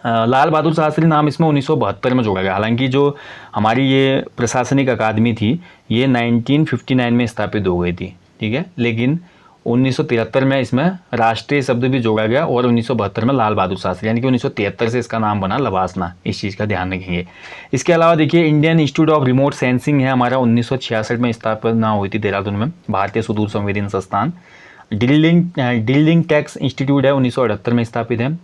A: लाल बहादुर शास्त्री नाम इसमें 1972 में जोड़ा गया। हालांकि जो हमारी ये प्रशासनिक अकादमी थी ये 1959 में स्थापित हो गई थी। ठीक है, लेकिन 1973 में इसमें राष्ट्रीय शब्द भी जोड़ा गया और 1972 में लाल बहादुर शास्त्री, यानी कि 1973 से इसका नाम बना लवासना। इस चीज़ का ध्यान रखेंगे। इसके अलावा देखिए Indian institute of remote sensing है हमारा, 1966 में स्थापना हुई थी देहरादून में, भारतीय सुदूर संवेदन संस्थान। ड्रिलिंग टैक्स इंस्टीट्यूट है, 1978 में स्थापित है।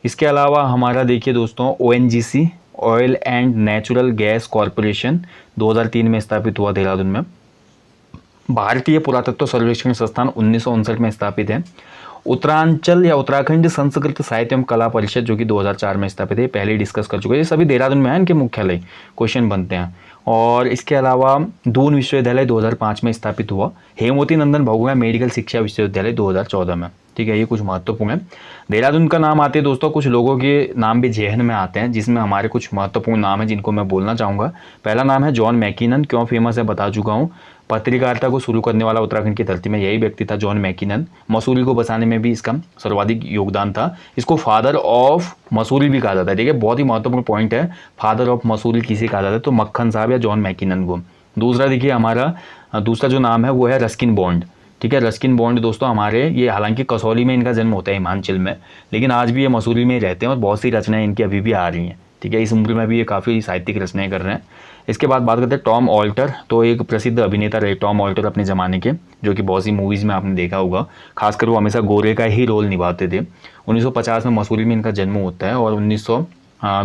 A: इसके अलावा हमारा देखिए दोस्तों ONGC, oil and natural gas corporation, 2003 में स्थापित हुआ देहरादून में। भारतीय पुरातत्व सर्वेक्षण संस्थान 1959 में स्थापित है। उत्तरांचल या उत्तराखंड संस्कृत साहित्य एवं कला परिषद जो कि 2004 में स्थापित है, पहले ही डिस्कस कर चुके हैं। ये सभी देहरादून में है, इनके मुख्यालय क्वेश्चन बनते हैं। और इसके अलावा दून विश्वविद्यालय 2005 में स्थापित हुआ। हेमवती नंदन बहुगुणा मेडिकल शिक्षा विश्वविद्यालय 2014 में। ठीक है, ये कुछ महत्वपूर्ण है। देहरादून का नाम आते हैं दोस्तों, कुछ लोगों के नाम भी जेहन में आते हैं, जिसमें हमारे कुछ महत्वपूर्ण नाम है जिनको मैं बोलना चाहूँगा। पहला नाम है जॉन मैकिनन। क्यों फेमस है बता चुका हूँ। पत्रकारिता को शुरू करने वाला उत्तराखंड की धरती में यही व्यक्ति था, जॉन मैकिनन। मसूरी को बसाने में भी इसका सर्वाधिक योगदान था। इसको फादर ऑफ मसूरी भी कहा जाता है। ठीक है, बहुत ही महत्वपूर्ण पॉइंट है। फादर ऑफ मसूरी किसे कहा जाता है, तो मक्खन साहब या जॉन मैकिनन को। दूसरा देखिए हमारा दूसरा जो नाम है वो है रस्किन बॉन्ड। ठीक है, रस्किन बॉन्ड दोस्तों हमारे, ये हालांकि कसौली में इनका जन्म होता है, हिमाचल में, लेकिन आज भी ये मसूरी में ही रहते हैं और बहुत सी रचनाएं इनकी अभी भी आ रही हैं। ठीक है, इस उम्र में भी ये काफ़ी साहित्यिक रचनाएं कर रहे हैं। इसके बाद बात करते हैं टॉम ऑल्टर। तो एक प्रसिद्ध अभिनेता रहे टॉम ऑल्टर अपने ज़माने के, जो कि बहुत सी मूवीज़ में आपने देखा होगा। खासकर वो हमेशा गोरे का ही रोल निभाते थे। 1950 में मसूरी में इनका जन्म होता है और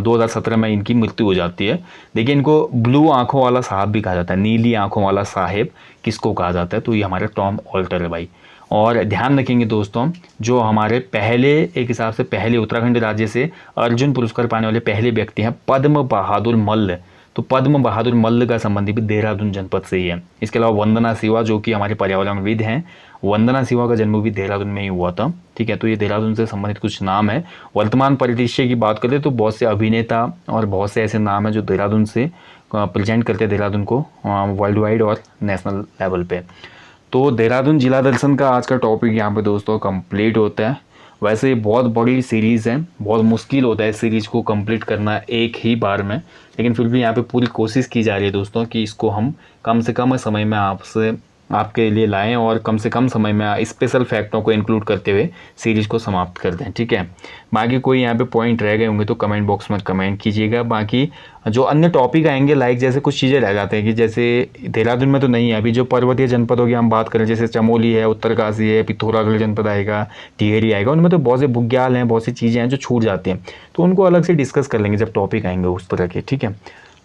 A: 2017 में इनकी मृत्यु हो जाती है। देखिए इनको ब्लू आंखों वाला साहब भी कहा जाता है, नीली आंखों वाला साहेब किसको कहा जाता है, तो ये हमारे टॉम ऑल्टर है भाई। और ध्यान रखेंगे दोस्तों, जो हमारे पहले एक हिसाब से पहले उत्तराखंड राज्य से अर्जुन पुरस्कार पाने वाले पहले व्यक्ति हैं पद्म बहादुर मल्ल। तो पद्म बहादुर मल्ल का संबंध भी देहरादून जनपद से ही है। इसके अलावा वंदना सिवा जो कि हमारे पर्यावरणविद हैं, वंदना सिवा का जन्म भी देहरादून में ही हुआ था। ठीक है, तो ये देहरादून से संबंधित कुछ नाम है। वर्तमान परिदृश्य की बात करें तो बहुत से अभिनेता और बहुत से ऐसे नाम हैं जो देहरादून से प्रेजेंट करते हैं देहरादून को वर्ल्ड वाइड और नेशनल लेवल पे। तो देहरादून जिला दर्शन का आज का टॉपिक यहाँ पे दोस्तों कंप्लीट होता है। वैसे ये बहुत बड़ी सीरीज़ है, बहुत मुश्किल होता है इस सीरीज़ को कंप्लीट करना एक ही बार में, लेकिन फिर भी यहाँ पे पूरी कोशिश की जा रही है दोस्तों कि इसको हम कम से कम समय में आपके लिए लाएं और कम से कम समय में स्पेशल फैक्टों को इंक्लूड करते हुए सीरीज़ को समाप्त कर दें। ठीक है, बाकी कोई यहाँ पे पॉइंट रह गए होंगे तो कमेंट बॉक्स में कमेंट कीजिएगा। बाकी जो अन्य टॉपिक आएंगे लाइक जैसे कुछ चीज़ें रह जाते हैं कि जैसे देहरादून में तो नहीं है अभी, जो पर्वतीय जनपदों की हम बात करें जैसे चमोली है, उत्तरकाशी है, पिथौरागढ़ जनपद आएगा, टिहरी आएगा, उनमें तो बहुत से बुग्याल हैं, बहुत सी चीज़ें हैं जो छूट जाती हैं, तो उनको अलग से डिस्कस कर लेंगे जब टॉपिक आएंगे उस तरह के। ठीक है,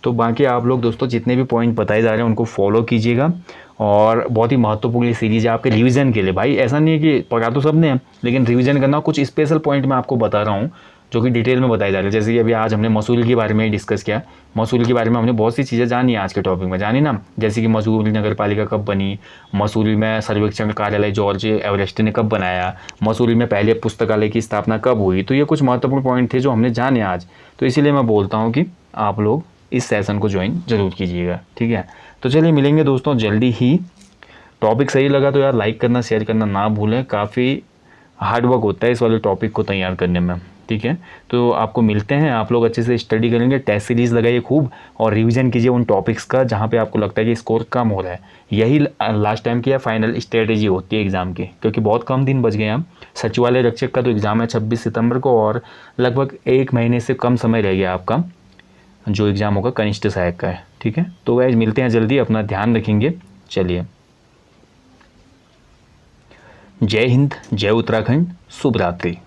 A: तो बाकी आप लोग दोस्तों जितने भी पॉइंट बताए जा रहे हैं उनको फॉलो कीजिएगा। और बहुत ही महत्वपूर्ण सीरीज है आपके रिवीजन के लिए भाई। ऐसा नहीं है कि पढ़ा तो सबने है, लेकिन रिवीजन करना कुछ स्पेशल पॉइंट मैं आपको बता रहा हूँ जो कि डिटेल में बताए जा रहे हैं। जैसे कि अभी आज हमने मसूरी के बारे में डिस्कस किया, मसूरी के बारे में हमने बहुत सी चीज़ें जानी है आज के टॉपिक में, जानी ना, जैसे कि मसूरी नगर पालिका कब बनी, मसूरी में सर्वेक्षण कार्यालय जॉर्ज एवरेस्ट ने कब बनाया, मसूरी में पहले पुस्तकालय की स्थापना कब हुई। तो ये कुछ महत्वपूर्ण पॉइंट थे जो हमने जाने आज, तो इसीलिए मैं बोलता हूँ कि आप लोग इस सेशन को ज्वाइन जरूर कीजिएगा। ठीक है, तो चलिए मिलेंगे दोस्तों जल्दी ही। टॉपिक सही लगा तो यार लाइक करना शेयर करना ना भूलें, काफ़ी हार्डवर्क होता है इस वाले टॉपिक को तैयार करने में। ठीक है, तो आपको मिलते हैं, आप लोग अच्छे से स्टडी करेंगे, टेस्ट सीरीज़ लगाइए खूब और रिवीजन कीजिए उन टॉपिक्स का जहाँ पे आपको लगता है कि स्कोर कम हो रहा है। यही लास्ट टाइम की फाइनल स्ट्रेटेजी होती है एग्ज़ाम की, क्योंकि बहुत कम दिन बच गए हैं। सचिवालय रक्षक का तो एग्ज़ाम है 26 सितंबर को और लगभग 1 महीने से कम समय रह गया आपका जो एग्ज़ाम होगा कनिष्ठ सहायक का है। ठीक है, तो गाइस मिलते हैं जल्दी, अपना ध्यान रखेंगे। चलिए, जय हिंद, जय उत्तराखंड, शुभ रात्रि।